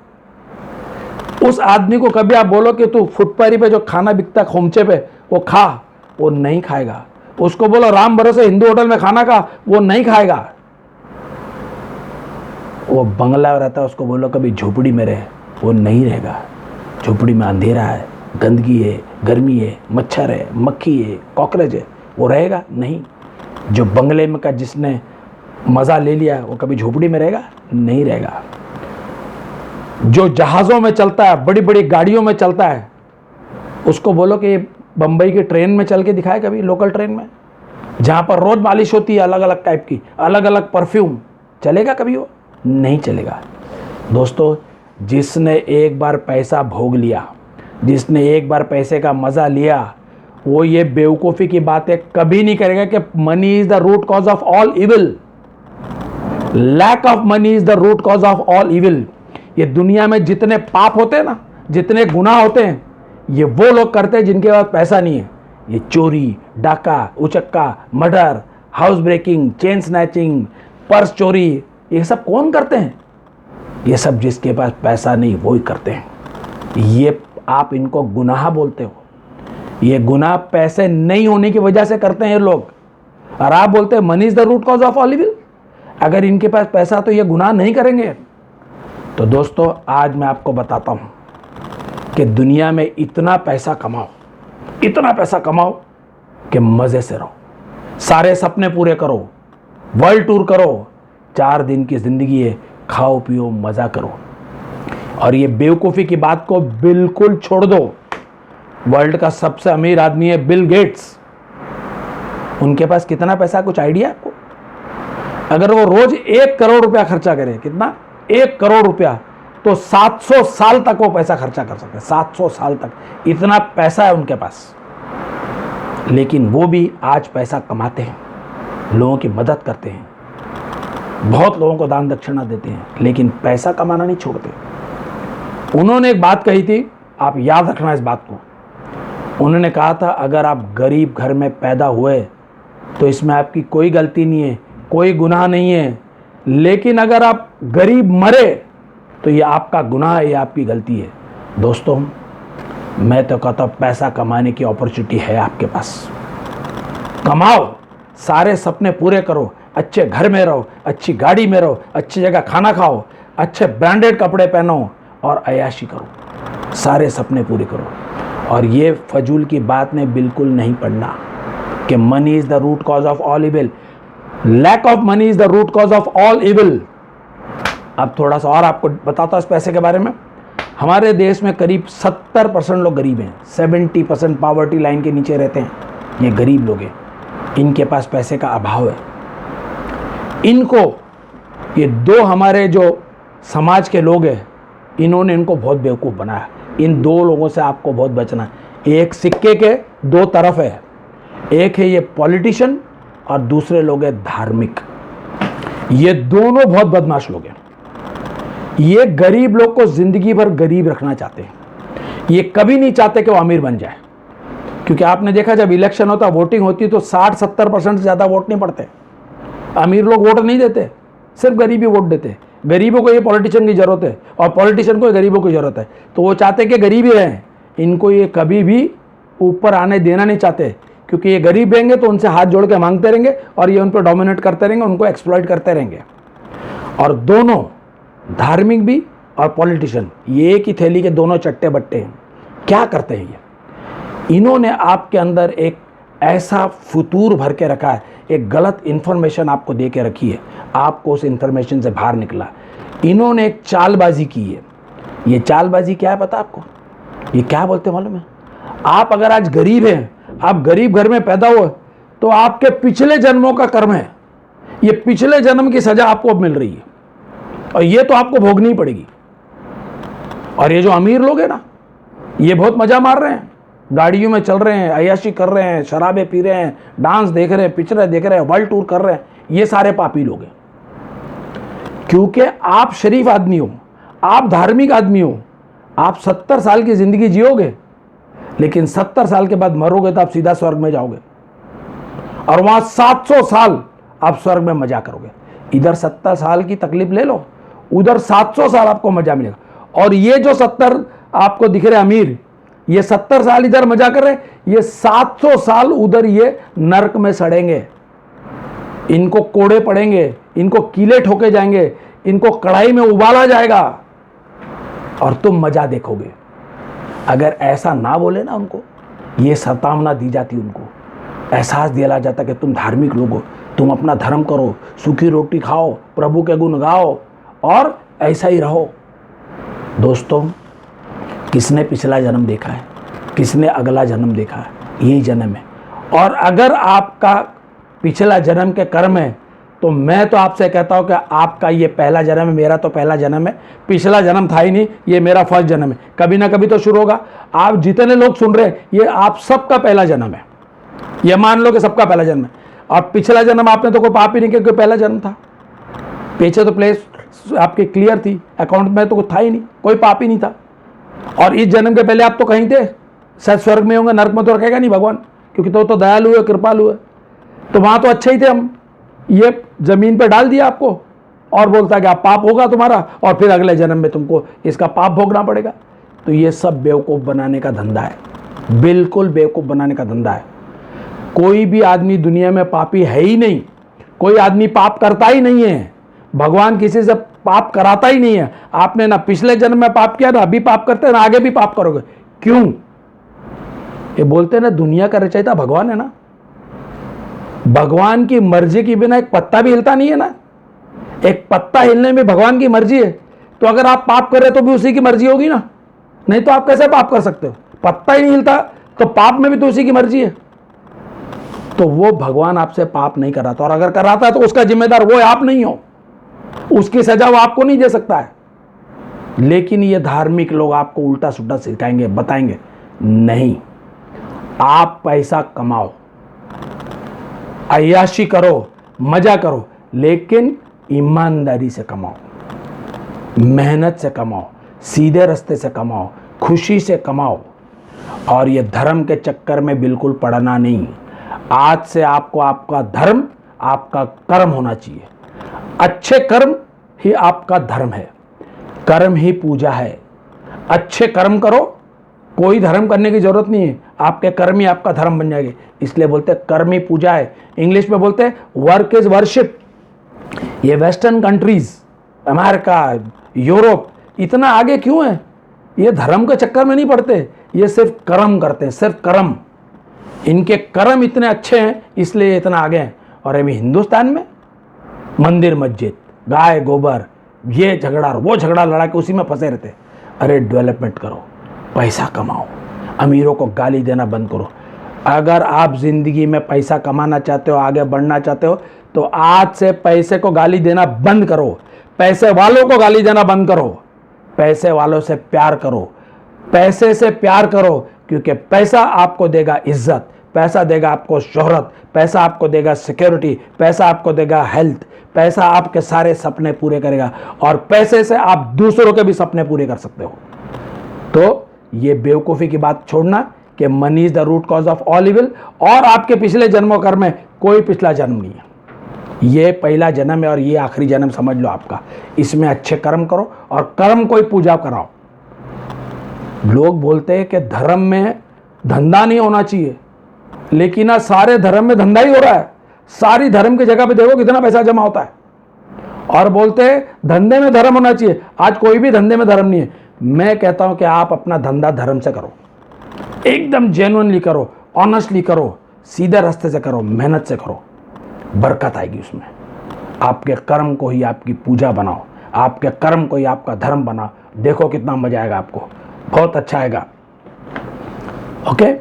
उस आदमी को कभी आप बोलो कि तू फुटपारी पे जो खाना बिकता है खोमचे पे वो खा, वो नहीं खाएगा। उसको बोलो राम भरोसे हिंदू होटल में खाना खा, वो नहीं खाएगा। वो बंगला रहता है, उसको बोलो कभी झोपड़ी में रहे, वो नहीं रहेगा। झोपड़ी में अंधेरा है, गंदगी है, गर्मी है, मच्छर है, मक्खी है, कॉकरोच है, वो रहेगा नहीं। जो बंगले में का जिसने मज़ा ले लिया, वो कभी झोपड़ी में रहेगा? नहीं रहेगा। जो जहाज़ों में चलता है, बड़ी बड़ी गाड़ियों में चलता है, उसको बोलो कि बम्बई की ट्रेन में चल के दिखाए कभी, लोकल ट्रेन में, जहाँ पर रोज़ मालिश होती है अलग अलग टाइप की, अलग अलग परफ्यूम, चलेगा कभी? वो नहीं चलेगा। दोस्तों, जिसने एक बार पैसा भोग लिया, जिसने एक बार पैसे का मज़ा लिया, वो ये बेवकूफ़ी की बातें कभी नहीं करेगा कि money is the root cause of all evil. Lack of money is the root cause of all evil. ये दुनिया में जितने पाप होते हैं ना, जितने गुनाह होते हैं, ये वो लोग करते हैं जिनके पास पैसा नहीं है। ये चोरी, डाका, उचक्का, murder, house breaking, chain snatching, purse चोरी, ये सब कौन करते हैं? ये सब जिसके पास पैसा नहीं वो ही करते हैं। ये आप इनको गुनाह बोलते हो। ये गुनाह पैसे नहीं होने की वजह से करते हैं ये लोग, और आप बोलते हैं money is the root cause of all evil. अगर इनके पास पैसा तो ये गुनाह नहीं करेंगे। तो दोस्तों, आज मैं आपको बताता हूँ कि दुनिया में इतना पैसा कमाओ, इतना पैसा कमाओ कि मज़े से रहो, सारे सपने पूरे करो, वर्ल्ड टूर करो। 4 दिन की ज़िंदगी है, खाओ पियो मज़ा करो। और ये बेवकूफ़ी की बात को बिल्कुल छोड़ दो। वर्ल्ड का सबसे अमीर आदमी है बिल गेट्स। उनके पास कितना पैसा, कुछ आइडिया आपको? अगर वो रोज 1 करोड़ रुपया खर्चा करे, कितना? 1 करोड़ रुपया, तो 700 साल तक वो पैसा खर्चा कर सकते हैं। 700 साल तक, इतना पैसा है उनके पास। लेकिन वो भी आज पैसा कमाते हैं, लोगों की मदद करते हैं, बहुत लोगों को दान दक्षिणा देते हैं, लेकिन पैसा कमाना नहीं छोड़ते। उन्होंने एक बात कही थी, आप याद रखना इस बात को। उन्होंने कहा था, अगर आप गरीब घर में पैदा हुए तो इसमें आपकी कोई गलती नहीं है, कोई गुनाह नहीं है। लेकिन अगर आप गरीब मरे तो ये आपका गुनाह है, ये आपकी गलती है। दोस्तों, मैं तो कहता हूँ पैसा कमाने की अपॉर्चुनिटी है आपके पास। कमाओ, सारे सपने पूरे करो, अच्छे घर में रहो, अच्छी गाड़ी में रहो, अच्छी जगह खाना खाओ, अच्छे ब्रांडेड कपड़े पहनो और अय्याशी करो, सारे सपने पूरे करो। और ये फजूल की बात में बिल्कुल नहीं पड़ना कि money is the root cause of all evil. Lack of money is the root cause of all evil. अब थोड़ा सा और आपको बताता हूँ इस पैसे के बारे में। हमारे देश में करीब 70% लोग गरीब हैं, 70% पॉवर्टी लाइन के नीचे रहते हैं। ये गरीब लोग हैं, इनके पास पैसे का अभाव है। इनको ये दो हमारे जो समाज के लोग हैं, इन्होंने इनको बहुत बेवकूफ़ बनाया। इन दो लोगों से आपको बहुत बचना है। एक सिक्के के दो तरफ है, एक है ये पॉलिटिशियन और दूसरे लोग हैं धार्मिक। ये दोनों बहुत बदमाश लोग हैं। ये गरीब लोग को जिंदगी भर गरीब रखना चाहते हैं। ये कभी नहीं चाहते कि वो अमीर बन जाए, क्योंकि आपने देखा जब इलेक्शन होता, वोटिंग होती तो 60-70% से ज़्यादा वोट नहीं पड़ते। अमीर लोग वोट नहीं देते, सिर्फ गरीबी वोट देते। गरीबों को ये पॉलिटिशियन की ज़रूरत है और पॉलिटिशियन को गरीबों की ज़रूरत है, तो वो चाहते कि गरीब ही रहें। इनको ये कभी भी ऊपर आने देना नहीं चाहते, क्योंकि ये गरीब रहेंगे तो उनसे हाथ जोड़ के मांगते रहेंगे और ये उन पर डोमिनेट करते रहेंगे, उनको एक्सप्लॉइट करते रहेंगे। और दोनों धार्मिक भी और पॉलिटिशियन ये एक ही थैली के दोनों चट्टे बट्टे हैं। क्या करते हैं ये? इन्होंने आपके अंदर एक ऐसा फतूर भर के रखा है, एक गलत इन्फॉर्मेशन आपको दे के रखी है, आपको उस इन्फॉर्मेशन से बाहर निकला। इन्होंने एक चालबाजी की है। ये चालबाजी क्या है पता आपको? ये क्या बोलते हैं मालूम है? आप अगर आज गरीब हैं, आप गरीब घर में पैदा हुए, तो आपके पिछले जन्मों का कर्म है। ये पिछले जन्म की सजा आपको अब मिल रही है और ये तो आपको भोगनी पड़ेगी। और ये जो अमीर लोग हैं ना, ये बहुत मजा मार रहे हैं, गाड़ियों में चल रहे हैं, अय्याशी कर रहे हैं, शराबे पी रहे हैं, डांस देख रहे हैं, पिक्चरें देख रहे हैं, वर्ल्ड टूर कर रहे हैं। ये सारे पापी लोग हैं, क्योंकि आप शरीफ आदमी हो, आप धार्मिक आदमी हो। आप 70 साल की जिंदगी जियोगे, लेकिन 70 साल के बाद मरोगे तो आप सीधा स्वर्ग में जाओगे और वहां 700 साल आप स्वर्ग में मजा करोगे। इधर 70 साल की तकलीफ ले लो, उधर 700 साल आपको मजा मिलेगा। और ये जो 70 आपको दिख रहे अमीर, ये 70 साल इधर मजा कर रहे, ये 700 साल उधर ये नरक में सड़ेंगे। इनको कोड़े पड़ेंगे, इनको कीले ठोके जाएंगे, इनको कढ़ाई में उबाला जाएगा और तुम मजा देखोगे। अगर ऐसा ना बोले ना उनको, ये सतावना दी जाती, उनको एहसास दिया जाता कि तुम धार्मिक लोग हो, तुम अपना धर्म करो, सूखी रोटी खाओ, प्रभु के गुण गाओ और ऐसा ही रहो। दोस्तों, किसने पिछला जन्म देखा है? किसने अगला जन्म देखा है? यही जन्म है। और अगर आपका पिछला जन्म के कर्म है, तो मैं तो आपसे कहता हूं कि आपका ये पहला जन्म है, मेरा तो पहला जन्म है। पिछला जन्म था ही नहीं, ये मेरा फर्स्ट जन्म है। कभी ना कभी तो शुरू होगा। आप जितने लोग सुन रहे हैं, ये आप सबका पहला जन्म है। ये मान लो कि सबका पहला जन्म है। और पिछला जन्म आपने तो कोई पाप ही नहीं किया, कोई पहला जन्म था। पीछे तो प्लेस आपकी क्लियर थी, अकाउंट में तो कुछ था ही नहीं, कोई पाप ही नहीं था। और इस जन्म के पहले आप तो कहीं थे, शायद स्वर्ग में होंगे, नरक में तो रखेगा नहीं भगवान, क्योंकि तो दयालु है, कृपालु है। तो वहां तो अच्छे ही थे हम। ये जमीन पे डाल दिया आपको और बोलता है कि आप पाप होगा तुम्हारा और फिर अगले जन्म में तुमको इसका पाप भोगना पड़ेगा। तो ये सब बेवकूफ़ बनाने का धंधा है, बिल्कुल बेवकूफ़ बनाने का धंधा है। कोई भी आदमी दुनिया में पापी है ही नहीं, कोई आदमी पाप करता ही नहीं है। भगवान किसी से पाप कराता ही नहीं है। आपने ना पिछले जन्म में पाप किया, ना अभी पाप करते, ना आगे भी पाप करोगे। क्यों? ये बोलते हैं ना, दुनिया का रचयिता भगवान है ना। भगवान की मर्जी के बिना एक पत्ता भी हिलता नहीं है ना। एक पत्ता हिलने में भगवान की मर्जी है, तो अगर आप पाप कर रहे तो भी उसी की मर्जी होगी ना। नहीं तो आप कैसे पाप कर सकते हो? पत्ता ही नहीं हिलता तो पाप में भी तो उसी की मर्जी है। तो वो भगवान आपसे पाप नहीं कराता, और अगर कराता है तो उसका जिम्मेदार वो आप नहीं हो, उसकी सजा वो आपको नहीं दे सकता है। लेकिन ये धार्मिक लोग आपको उल्टा सुल्टा सिखाएंगे, बताएंगे नहीं, आप पैसा कमाओ, अय्याशी करो, मजा करो, लेकिन ईमानदारी से कमाओ, मेहनत से कमाओ, सीधे रास्ते से कमाओ, खुशी से कमाओ। और ये धर्म के चक्कर में बिल्कुल पड़ना नहीं। आज से आपको आपका धर्म, आपका कर्म होना चाहिए। अच्छे कर्म ही आपका धर्म है, कर्म ही पूजा है। अच्छे कर्म करो, कोई धर्म करने की जरूरत नहीं है, आपके कर्म ही आपका धर्म बन जाएंगे। इसलिए बोलते हैं कर्म ही पूजा है। इंग्लिश में बोलते हैं वर्क इज वर्शिप। ये वेस्टर्न कंट्रीज, अमेरिका, यूरोप इतना आगे क्यों है? ये धर्म के चक्कर में नहीं पड़ते, ये सिर्फ कर्म करते हैं, सिर्फ कर्म। इनके कर्म इतने अच्छे हैं इसलिए इतना आगे हैं। और अभी हिंदुस्तान में मंदिर मस्जिद, गाय गोबर, ये झगड़ा वो झगड़ा लड़ा के उसी में फंसे रहते। अरे डेवलपमेंट करो, पैसा कमाओ, अमीरों को गाली देना बंद करो। अगर आप ज़िंदगी में पैसा कमाना चाहते हो, आगे बढ़ना चाहते हो, तो आज से पैसे को गाली देना बंद करो, पैसे वालों को गाली देना बंद करो, पैसे वालों से प्यार करो, पैसे से प्यार करो, क्योंकि पैसा आपको देगा इज्जत, पैसा देगा आपको शोहरत, पैसा आपको देगा सिक्योरिटी, पैसा आपको देगा हेल्थ, पैसा आपके सारे सपने पूरे करेगा, और पैसे से आप दूसरों के भी सपने पूरे कर सकते हो। तो ये बेवकूफ़ी की बात छोड़ना कि money is the root cause of all evil, और आपके पिछले जन्मों कर्म में कोई पिछला जन्म नहीं है, ये पहला जन्म है और ये आखिरी जन्म समझ लो आपका। इसमें अच्छे कर्म करो और कर्म कोई पूजा कराओ। लोग बोलते हैं कि धर्म में धंधा नहीं होना चाहिए, लेकिन आज सारे धर्म में धंधा ही हो रहा है। सारी धर्म की जगह पे देखो कितना पैसा जमा होता है, और बोलते हैं धंधे में धर्म होना चाहिए। आज कोई भी धंधे में धर्म नहीं है। मैं कहता हूं कि आप अपना धंधा धर्म से करो, एकदम जेन्युइनली करो, ऑनेस्टली करो, सीधे रास्ते से करो, मेहनत से करो, बरकत आएगी उसमें। आपके कर्म को ही आपकी पूजा बनाओ, आपके कर्म को ही आपका धर्म बनाओ, देखो कितना मजा आएगा आपको, बहुत अच्छा आएगा। ओके,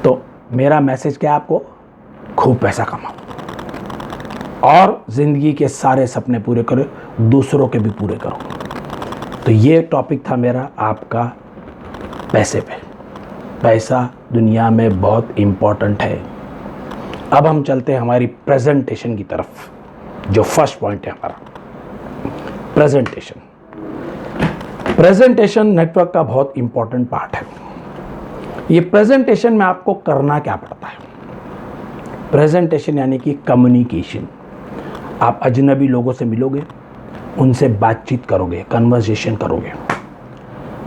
तो मेरा मैसेज क्या है आपको? खूब पैसा कमाओ और ज़िंदगी के सारे सपने पूरे करो, दूसरों के भी पूरे करो। तो ये टॉपिक था मेरा आपका पैसे पे। पैसा दुनिया में बहुत इम्पोर्टेंट है। अब हम चलते हैं हमारी प्रेजेंटेशन की तरफ, जो फर्स्ट पॉइंट है हमारा प्रेजेंटेशन। प्रेजेंटेशन नेटवर्क का बहुत इम्पोर्टेंट पार्ट है। ये प्रेजेंटेशन में आपको करना क्या पड़ता है? प्रेजेंटेशन यानी कि कम्युनिकेशन। आप अजनबी लोगों से मिलोगे, उनसे बातचीत करोगे, कन्वर्सेशन करोगे।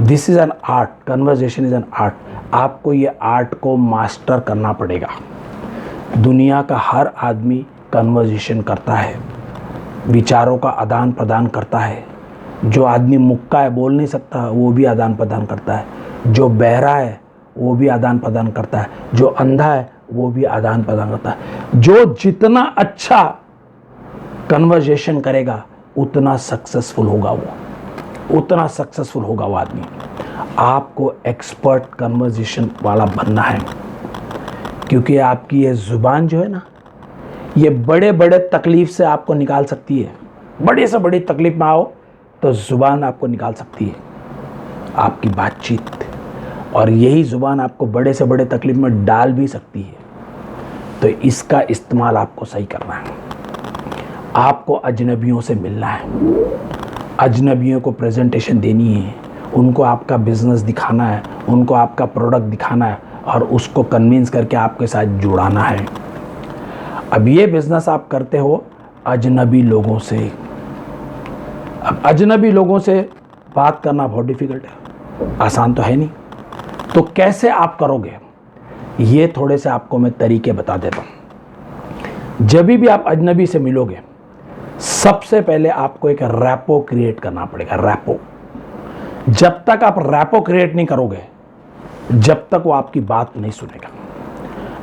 This is an art, conversation is an art. आपको ये आर्ट को मास्टर करना पड़ेगा। दुनिया का हर आदमी कन्वर्सेशन करता है, विचारों का आदान प्रदान करता है। जो आदमी मुक्का है, बोल नहीं सकता, वो भी आदान प्रदान करता है। जो बहरा है वो भी आदान प्रदान करता है, जो अंधा है वो भी आदान प्रदान करता है। जो जितना अच्छा कन्वर्सेशन करेगा उतना सक्सेसफुल होगा वो, उतना सक्सेसफुल होगा वो आदमी। आपको एक्सपर्ट कन्वर्सेशन वाला बनना है, क्योंकि आपकी ये ज़ुबान जो है ना, ये बड़े बड़े तकलीफ़ से आपको निकाल सकती है। बड़े से बड़ी तकलीफ़ में आओ तो ज़ुबान आपको निकाल सकती है, आपकी बातचीत। और यही ज़ुबान आपको बड़े से बड़े तकलीफ़ में डाल भी सकती है। तो इसका इस्तेमाल आपको सही करना है। आपको अजनबियों से मिलना है, अजनबियों को प्रेजेंटेशन देनी है, उनको आपका बिज़नेस दिखाना है, उनको आपका प्रोडक्ट दिखाना है और उसको कन्विंस करके आपके साथ जुड़ाना है। अब ये बिज़नेस आप करते हो अजनबी लोगों से। अब अजनबी लोगों से बात करना बहुत डिफ़िकल्ट है, आसान तो है नहीं। तो कैसे आप करोगे, ये थोड़े से आपको मैं तरीके बता देता हूँ। जब भी आप अजनबी से मिलोगे, सबसे पहले आपको एक रैपो क्रिएट करना पड़ेगा। रैपो, जब तक आप रैपो क्रिएट नहीं करोगे, जब तक वो आपकी बात नहीं सुनेगा।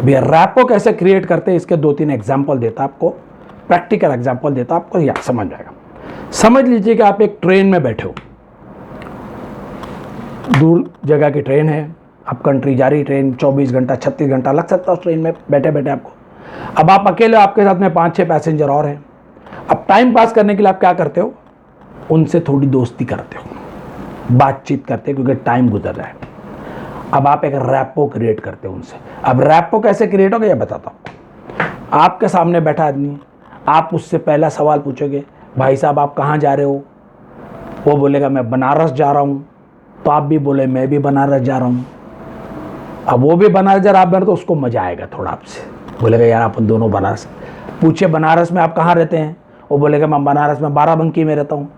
अभी रैपो कैसे क्रिएट करते हैं, इसके 2-3 एग्जाम्पल देता आपको, प्रैक्टिकल एग्जाम्पल देता आपको, या समझ जाएगा। समझ लीजिए कि आप एक ट्रेन में बैठे हो, दूर जगह की ट्रेन है, आप कंट्री जा रही ट्रेन, 24 घंटा 36 घंटा लग सकता है उस ट्रेन में बैठे बैठे आपको। अब आप अकेले, आपके साथ में 5-6 पैसेंजर और हैं। अब टाइम पास करने के लिए आप क्या करते हो? उनसे थोड़ी दोस्ती करते हो, बातचीत करते हो, क्योंकि टाइम गुजर रहा है। अब आप एक रैपो क्रिएट करते हो उनसे। अब रैपो कैसे क्रिएट होगा ये बताता हूँ। आपके सामने बैठा आदमी, आप उससे पहला सवाल पूछोगे, भाई साहब आप कहाँ जा रहे हो? वो बोलेगा मैं बनारस जा रहा हूँ। तो आप भी बोले मैं भी बनारस जा रहा हूँ। अब वो भी बनारस जा रहा, आप तो उसको मजा आएगा थोड़ा, आपसे बोलेगा यार अपन दोनों बनारस। पूछे बनारस में आप कहाँ रहते हैं? वो बोलेगा मैं बनारस में बाराबंकी में रहता हूँ।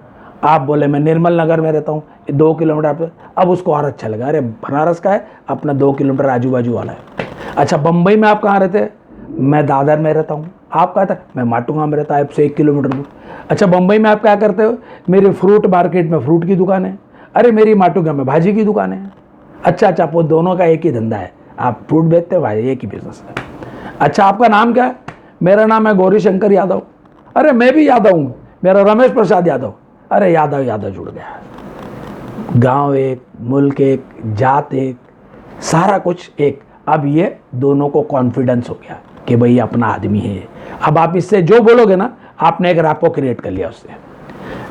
आप बोले मैं निर्मल नगर में रहता हूँ, 2 किलोमीटर पे। अब उसको और अच्छा लगा, अरे बनारस का है, अपना 2 किलोमीटर आजू बाजू वाला है। अच्छा बम्बई में आप कहाँ रहते हैं? मैं दादर में रहता हूँ। आप कहा था मैं माटुंगा में रहता, आपसे 1 किलोमीटर दूर। अच्छा बम्बई में आप क्या करते हो? मेरे फ्रूट मार्केट में फ्रूट की दुकान है। अरे मेरी माटुंगा में भाजी की दुकान है। अच्छा वो दोनों का एक ही धंधा है, आप फ्रूट बेचते हो, भाई एक ही बिजनेस है। अच्छा आपका नाम क्या है? मेरा नाम है गौरी शंकर यादव। अरे मैं भी यादव हूँ, मेरा रमेश प्रसाद यादव। अरे यादव यादव जुड़ गया। गांव एक, मुल्क एक, जात एक, सारा कुछ एक। अब ये दोनों को कॉन्फिडेंस हो गया कि भाई अपना आदमी है। अब आप इससे जो बोलोगे ना, आपने एक रैपो क्रिएट कर लिया उससे।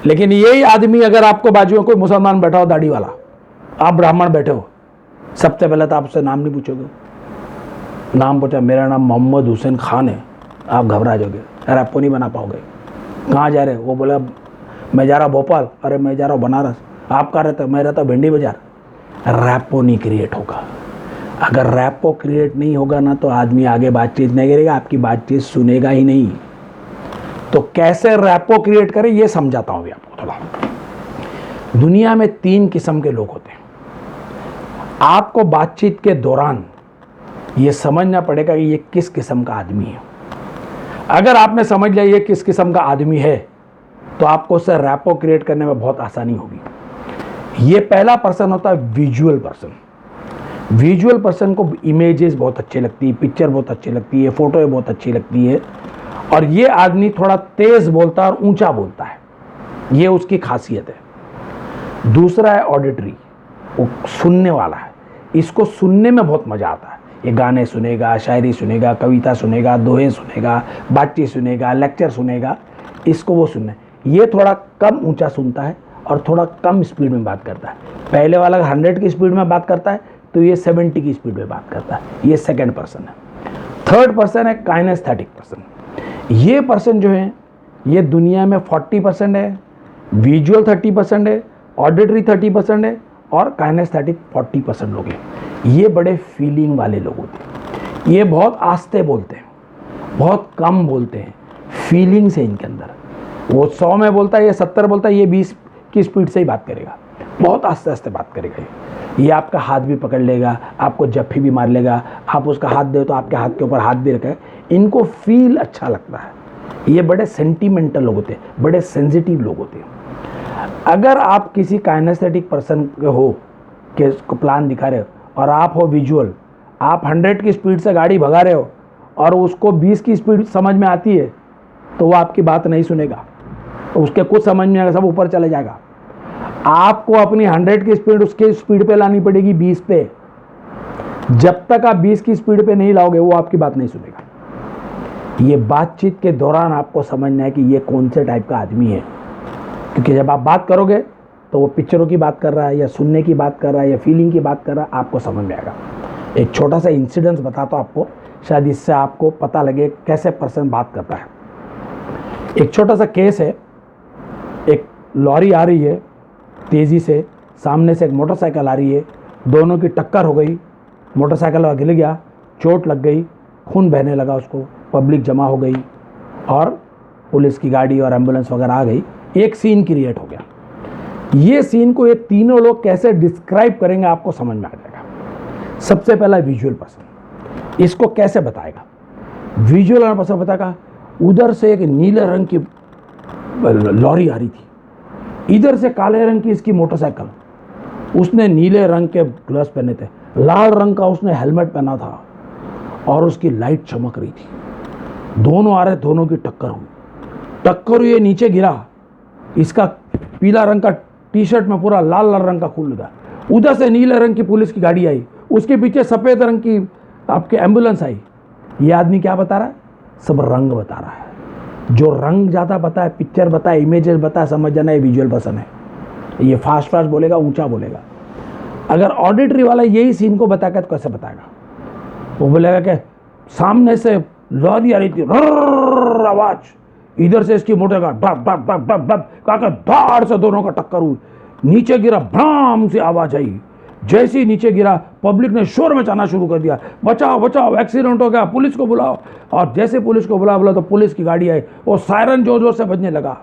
लेकिन यही आदमी अगर आपको बाजू में कोई मुसलमान बैठा हो दाढ़ी वाला, आप ब्राह्मण बैठे हो, सबसे पहले तो आपसे नाम नहीं पूछोगे। नाम पूछा, मेरा नाम मोहम्मद हुसैन खान है, आप घबरा जाओगे, रैपो नहीं बना पाओगे। कहाँ जा रहे? वो बोला मैं जा रहा भोपाल। अरे मैं जा रहा हूँ बनारस। आप कहाँ रहते? मैं रहता भिंडी बाजार। रैपो नहीं क्रिएट होगा। अगर रैपो क्रिएट नहीं होगा ना, तो आदमी आगे बातचीत नहीं करेगा, आपकी बातचीत सुनेगा ही नहीं। तो कैसे रैपो क्रिएट करें ये समझाता हूँ आपको थोड़ा। दुनिया में 3 किस्म के लोग होते हैं। आपको बातचीत के दौरान ये समझना पड़ेगा कि ये किस किस्म का आदमी है। अगर आपने समझ लिया ये किस किस्म का आदमी है, तो आपको उससे रैपो क्रिएट करने में बहुत आसानी होगी। ये पहला पर्सन होता है विजुअल पर्सन। विजुअल पर्सन को इमेजेस बहुत अच्छी लगती है, पिक्चर बहुत अच्छी लगती है, फोटो बहुत अच्छी लगती है, और ये आदमी थोड़ा तेज बोलता है और ऊंचा बोलता है, ये उसकी खासियत है। दूसरा है ऑडिटरी, वो सुनने वाला है, इसको सुनने में बहुत मजा आता है। ये गाने सुनेगा, शायरी सुनेगा, कविता सुनेगा, दोहे सुनेगा, बातचीत सुनेगा, लेक्चर सुनेगा, इसको वो सुनना है। ये थोड़ा कम ऊंचा सुनता है और थोड़ा कम स्पीड में बात करता है। पहले वाला 100 की स्पीड में बात करता है, तो ये 70 की स्पीड में बात करता है। ये सेकंड पर्सन है। थर्ड पर्सन है काइनेस्थेटिक पर्सन। ये पर्सन जो है, ये दुनिया में 40% है, विजुअल 30% है, ऑडिटरी 30% है, और काइनेस्थेटिक 40% लोग हैं। ये बड़े फीलिंग वाले लोग होते हैं। ये बहुत आस्ते बोलते हैं, बहुत कम बोलते हैं, फीलिंग्स है इनके अंदर। वो 100 में बोलता है, ये 70 बोलता है, ये 20 की स्पीड से ही बात करेगा, बहुत आस्ते आस्ते बात करेगा। ये आपका हाथ भी पकड़ लेगा, आपको जफ्फी भी मार लेगा, आप उसका हाथ दे तो आपके हाथ के ऊपर हाथ भी रखे। इनको फील अच्छा लगता है। ये बड़े सेंटिमेंटल लोग होते हैं, बड़े सेंसिटिव लोग होते हैं। अगर आप किसी काइनेस्थेटिक पर्सन के हो कि उसको प्लान दिखा रहे हो, और आप हो विजुअल, आप 100 की स्पीड से गाड़ी भगा रहे हो और उसको 20 की स्पीड समझ में आती है, तो वो आपकी बात नहीं सुनेगा, उसके कुछ समझ में आएगा, सब ऊपर चले जाएगा। आपको अपनी 100 की स्पीड उसके स्पीड पे लानी पड़ेगी, 20 पे। जब तक आप 20 की स्पीड पे नहीं लाओगे, वो आपकी बात नहीं सुनेगा। ये बातचीत के दौरान आपको समझना है कि ये कौन से टाइप का आदमी है, क्योंकि जब आप बात करोगे तो वो पिक्चरों की बात कर रहा है, या सुनने की बात कर रहा है, या फीलिंग की बात कर रहा है, आपको समझ में आएगा। एक छोटा सा इंसिडेंस बताता हूँ आपको, शायद इससे आपको पता लगे कैसे पर्सन बात करता है। एक छोटा सा केस है। एक लॉरी आ रही है तेज़ी से, सामने से एक मोटरसाइकिल आ रही है, दोनों की टक्कर हो गई, मोटरसाइकिल वाला गिर गया, चोट लग गई, खून बहने लगा उसको, पब्लिक जमा हो गई और पुलिस की गाड़ी और एम्बुलेंस वगैरह आ गई। एक सीन क्रिएट हो गया। ये सीन को ये तीनों लोग कैसे डिस्क्राइब करेंगे आपको समझ में आ जाएगा। सबसे पहला विजुअल पर्सन, इसको कैसे बताएगा? विजुअल पर्सन बताएगा, उधर से एक नीले रंग की लॉरी आ रही थी, इधर से काले रंग की इसकी मोटरसाइकिल, उसने नीले रंग के ग्लव्स पहने थे, लाल रंग का उसने हेलमेट पहना था और उसकी लाइट चमक रही थी। दोनों आ रहे, दोनों की टक्कर हुई, ये नीचे गिरा, इसका पीला रंग का टी शर्ट में पूरा लाल लाल रंग का खून लगा। उधर से नीले रंग की पुलिस की गाड़ी आई, उसके पीछे सफ़ेद रंग की आपके एम्बुलेंस आई। ये आदमी क्या बता रहा है? सब रंग बता रहा है। जो रंग ज़्यादा बताए, पिक्चर बताए, इमेजेस बताए, समझ जाना ये विजुअल पर्सन है। ये फास्ट बोलेगा, ऊंचा बोलेगा। अगर ऑडिटरी वाला यही सीन को बताएगा तो कैसे बताएगा? वो बोलेगा कि सामने से लॉरी आ रही थी, आवाज़, इधर से इसकी मोटर का dub dub dub dub dub का धाड़ से दोनों का टक्कर हुई, नीचे गिरा, भ्राम से आवाज़ आई। जैसे ही नीचे गिरा, पब्लिक ने शोर मचाना शुरू कर दिया, बचाओ बचाओ, एक्सीडेंट हो गया, पुलिस को बुलाओ। और जैसे पुलिस को बुला तो पुलिस की गाड़ी आई, वो सायरन जोर जोर से बजने लगा।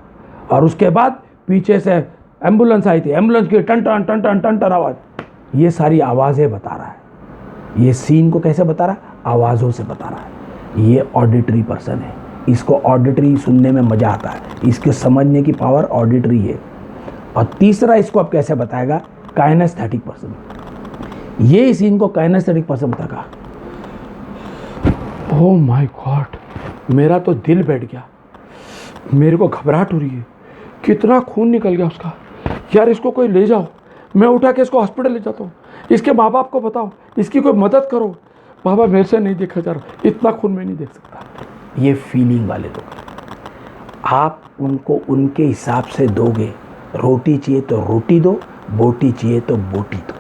और उसके बाद पीछे से एम्बुलेंस आई थी, एम्बुलेंस की टन टन टन टन टन टन आवाज़। ये सारी आवाज़ें बता रहा है। ये सीन को कैसे बता रहा है? आवाज़ों से बता रहा है। ये ऑडिटरी पर्सन है। इसको ऑडिटरी सुनने में मज़ा आता है, इसके समझने की पावर ऑडिटरी है। और तीसरा इसको अब कैसे बताएगा, काइनेस्थेटिक पर्सन। ये सीन को काइनेस्थेटिक पर्सन बताएगा। ओह माय गॉड, मेरा तो दिल बैठ गया, मेरे को घबराहट हो रही है, कितना खून निकल गया उसका, यार इसको कोई ले जाओ, मैं उठा के इसको हॉस्पिटल ले जाता हूँ, इसके माँ बाप को बताओ, इसकी कोई मदद करो, बाबा मेरे से नहीं देखा जा रहा, इतना खून मैं नहीं देख सकता। ये फीलिंग वाले लोग, आप उनको उनके हिसाब से दोगे। रोटी चाहिए तो रोटी दो, बोटी चाहिए तो बोटी दो।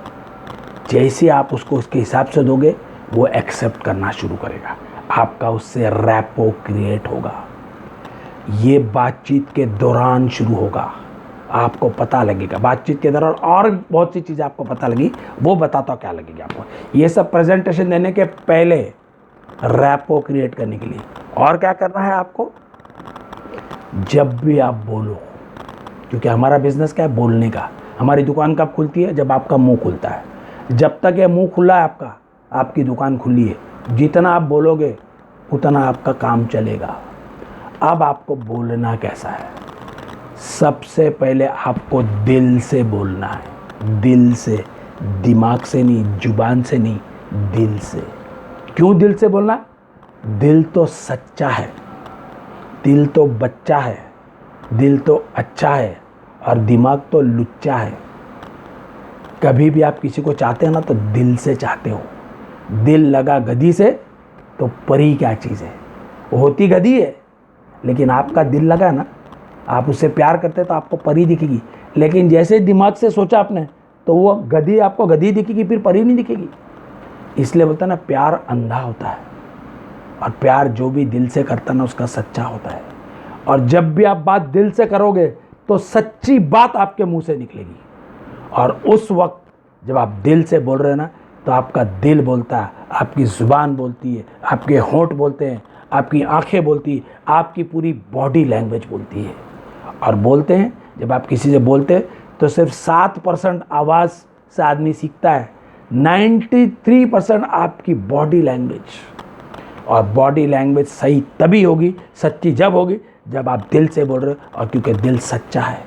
जैसे आप उसको उसके हिसाब से दोगे वो एक्सेप्ट करना शुरू करेगा, आपका उससे रैपो क्रिएट होगा। ये बातचीत के दौरान शुरू होगा, आपको पता लगेगा बातचीत के दौरान, और बहुत सी चीज़ें आपको पता लगी, वो बताता हूँ क्या लगेगी आपको। ये सब प्रेजेंटेशन देने के पहले रैपो क्रिएट करने के लिए। और क्या करना है आपको, जब भी आप बोलो, क्योंकि हमारा बिजनेस क्या है, बोलने का। हमारी दुकान कब खुलती है, जब आपका मुंह खुलता है। जब तक ये मुंह खुला है आपका, आपकी दुकान खुली है। जितना आप बोलोगे उतना आपका काम चलेगा। अब आपको बोलना कैसा है, सबसे पहले आपको दिल से बोलना है, दिल से, दिमाग से नहीं, जुबान से नहीं, दिल से। क्यों दिल से बोलना, दिल तो सच्चा है, दिल तो बच्चा है, दिल तो अच्छा है, और दिमाग तो लुच्चा है। कभी भी आप किसी को चाहते हैं ना तो दिल से चाहते हो। दिल लगा गधी से तो परी क्या चीज़ है, वो होती गधी है, लेकिन आपका दिल लगा ना, आप उससे प्यार करते तो आपको परी दिखेगी। लेकिन जैसे दिमाग से सोचा आपने तो वो गधी आपको गधी दिखेगी, फिर परी नहीं दिखेगी। इसलिए बोलता है ना, प्यार अंधा होता है, और प्यार जो भी दिल से करता है ना उसका सच्चा होता है। और जब भी आप बात दिल से करोगे तो सच्ची बात आपके मुंह से निकलेगी। और उस वक्त जब आप दिल से बोल रहे हैं ना, तो आपका दिल बोलता है, आपकी ज़ुबान बोलती है, आपके होंठ बोलते हैं, आपकी आंखें बोलती है, आपकी पूरी बॉडी लैंग्वेज बोलती है। और बोलते हैं, जब आप किसी से बोलते हैं तो सिर्फ 7% आवाज़ से आदमी सीखता है, 93% आपकी बॉडी लैंग्वेज। और बॉडी लैंग्वेज सही तभी होगी, सच्ची जब होगी, जब आप दिल से बोल रहे हो। और क्योंकि दिल सच्चा है,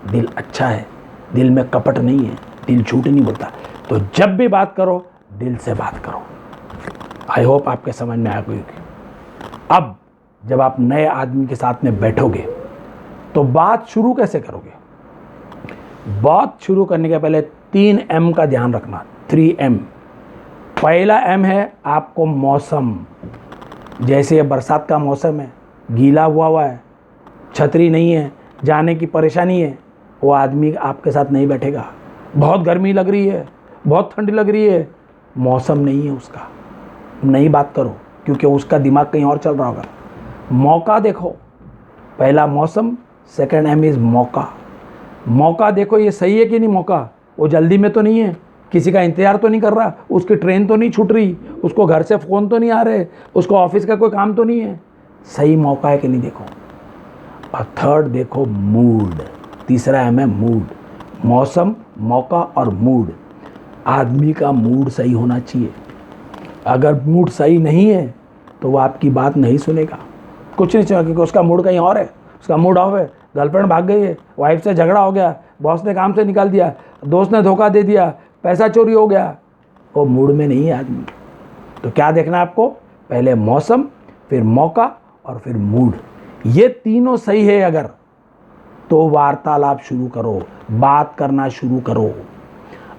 दिल अच्छा है, दिल में कपट नहीं है, दिल झूठ नहीं बोलता। तो जब भी बात करो दिल से बात करो। आई होप आपके समझ में आ गई होगी। अब जब आप नए आदमी के साथ में बैठोगे तो बात शुरू कैसे करोगे, बात शुरू करने के पहले 3 M का ध्यान रखना, 3M। पहला M है आपको मौसम। जैसे ये बरसात का मौसम है, गीला हुआ है, छतरी नहीं है, जाने की परेशानी है, वो आदमी आपके साथ नहीं बैठेगा। बहुत गर्मी लग रही है, बहुत ठंडी लग रही है, मौसम नहीं है उसका, नहीं बात करो, क्योंकि उसका दिमाग कहीं और चल रहा होगा। मौका देखो, पहला मौसम, सेकंड M इज़ मौका। मौका देखो ये सही है कि नहीं, मौका वो जल्दी में तो नहीं है, किसी का इंतज़ार तो नहीं कर रहा, उसकी ट्रेन तो नहीं छूट रही, उसको घर से फ़ोन तो नहीं आ रहे, उसको ऑफिस का कोई काम तो नहीं है, सही मौका है कि नहीं देखो। और थर्ड देखो मूड, तीसरा M है मूड। मौसम, मौका और मूड। आदमी का मूड सही होना चाहिए। अगर मूड सही नहीं है तो वो आपकी बात नहीं सुनेगा, कुछ नहीं सुनेगा, क्योंकि उसका मूड कहीं और है, उसका मूड ऑफ है। गर्लफ्रेंड भाग गई है, वाइफ से झगड़ा हो गया, बॉस ने काम से निकाल दिया, दोस्त ने धोखा दे दिया, पैसा चोरी हो गया, वो मूड में नहीं है आदमी। तो क्या देखना है आपको, पहले मौसम, फिर मौका और फिर मूड। ये तीनों सही है अगर, तो वार्तालाप शुरू करो, बात करना शुरू करो।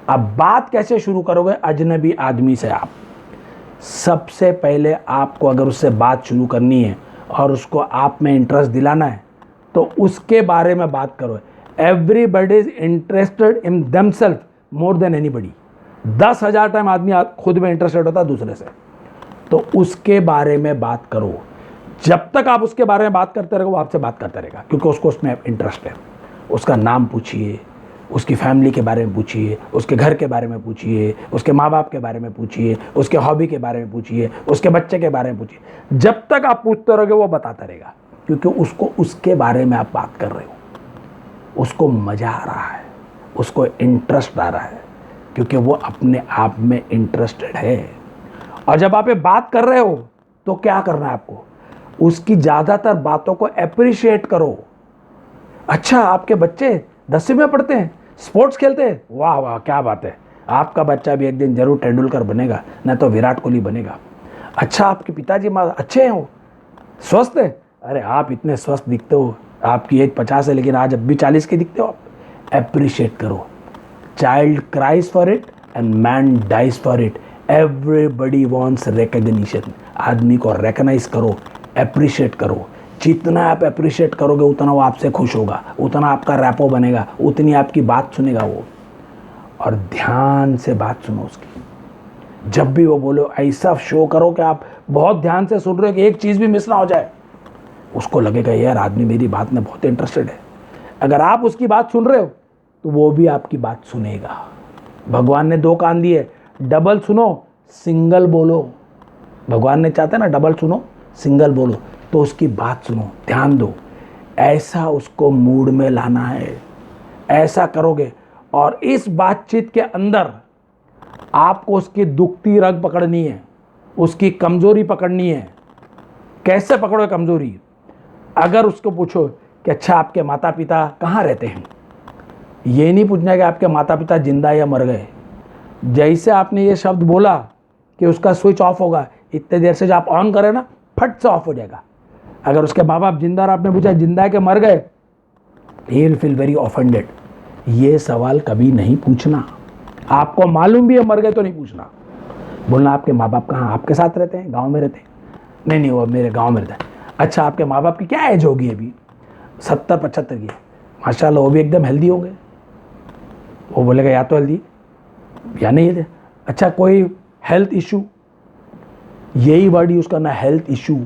अब बात कैसे शुरू करोगे अजनबी आदमी से आप? सबसे पहले आपको अगर उससे बात शुरू करनी है और उसको आप में इंटरेस्ट दिलाना है तो उसके बारे में बात करो। Everybody is interested in themselves more than anybody. 10,000 time आदमी खुद में इंटरेस्टेड होता है दूसरे से, तो उसके बारे में बात करो। जब तक आप उसके बारे में बात करते रहो वो आपसे बात करता रहेगा, क्योंकि उसको उसमें इंटरेस्ट है। उसका नाम पूछिए, उसकी फैमिली के बारे में पूछिए, उसके घर के बारे में पूछिए, उसके माँ बाप के बारे में पूछिए, उसके हॉबी के बारे में पूछिए, उसके बच्चे के बारे में पूछिए। जब तक आप पूछते रहोगे वो बताता रहेगा, क्योंकि उसको उसके बारे में आप बात कर रहे हो, उसको मज़ा आ रहा है, उसको इंटरेस्ट आ रहा है, क्योंकि वो अपने आप में इंटरेस्टेड है। और जब आप ये बात कर रहे हो तो क्या करना है आपको, उसकी ज़्यादातर बातों को अप्रिशिएट करो। अच्छा, आपके बच्चे 10वीं में पढ़ते हैं, स्पोर्ट्स खेलते हैं, वाह वाह क्या बात है, आपका बच्चा भी एक दिन जरूर तेंदुलकर बनेगा, न तो विराट कोहली बनेगा। अच्छा, आपके पिताजी माँ अच्छे हैं, वो स्वस्थ है, अरे आप इतने स्वस्थ दिखते हो, आपकी एज 50 है लेकिन आज अब भी 40 के दिखते हो आप। अप्रिशिएट करो। Child cries for it and man dies for it. Everybody wants recognition. आदमी को रिकग्नाइज करो, अप्रिशिएट करो। जितना आप अप्रिशिएट करोगे उतना वो आपसे खुश होगा, उतना आपका रैपो बनेगा, उतनी आपकी बात सुनेगा वो। और ध्यान से बात सुनो उसकी। जब भी वो बोलो ऐसा शो करो कि आप बहुत ध्यान से सुन रहे हो कि एक चीज़ भी मिस ना हो जाए। उसको लगेगा यार आदमी मेरी बात में बहुत इंटरेस्टेड है। अगर आप उसकी बात सुन रहे हो तो वो भी आपकी बात सुनेगा। भगवान ने 2 कान दिए, डबल सुनो, सिंगल बोलो। भगवान ने चाहते ना डबल सुनो सिंगल बोलो, तो उसकी बात सुनो, ध्यान दो। ऐसा उसको मूड में लाना है। ऐसा करोगे और इस बातचीत के अंदर आपको उसकी दुखती रग पकड़नी है, उसकी कमज़ोरी पकड़नी है। कैसे पकड़ोगे कमज़ोरी? अगर उसको पूछो कि अच्छा आपके माता पिता कहाँ रहते हैं, ये नहीं पूछना कि आपके माता पिता जिंदा या मर गए। जैसे आपने ये शब्द बोला कि उसका स्विच ऑफ होगा, इतने देर से जो आप ऑन करें ना, फट से ऑफ हो जाएगा। अगर उसके माँ बाप जिंदा और आपने पूछा जिंदा है कि मर गए, he will feel very offended. ये सवाल कभी नहीं पूछना। आपको मालूम भी है मर गए तो नहीं पूछना। बोलना आपके माँ बाप कहाँ, आपके साथ रहते हैं, गांव में रहते हैं? नहीं वो मेरे गांव में रहता है। अच्छा, आपके माँ बाप की क्या एज होगी अभी? 70-75 की। माशाल्लाह, वो भी एकदम हेल्दी होंगे। वो बोलेगा या तो हेल्दी या नहीं है। अच्छा, कोई हेल्थ इशू, यही वर्ड यूज़ करना, हेल्थ इशू।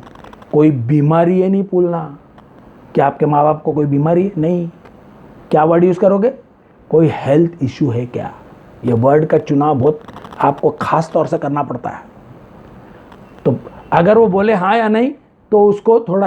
कोई बीमारी है नहीं बोलना कि आपके माँ बाप को कोई बीमारी है, नहीं। क्या वर्ड यूज़ करोगे? कोई हेल्थ इशू है क्या? ये वर्ड का चुनाव बहुत आपको खास तौर से करना पड़ता है। तो अगर वो बोले हाँ या नहीं तो उसको थोड़ा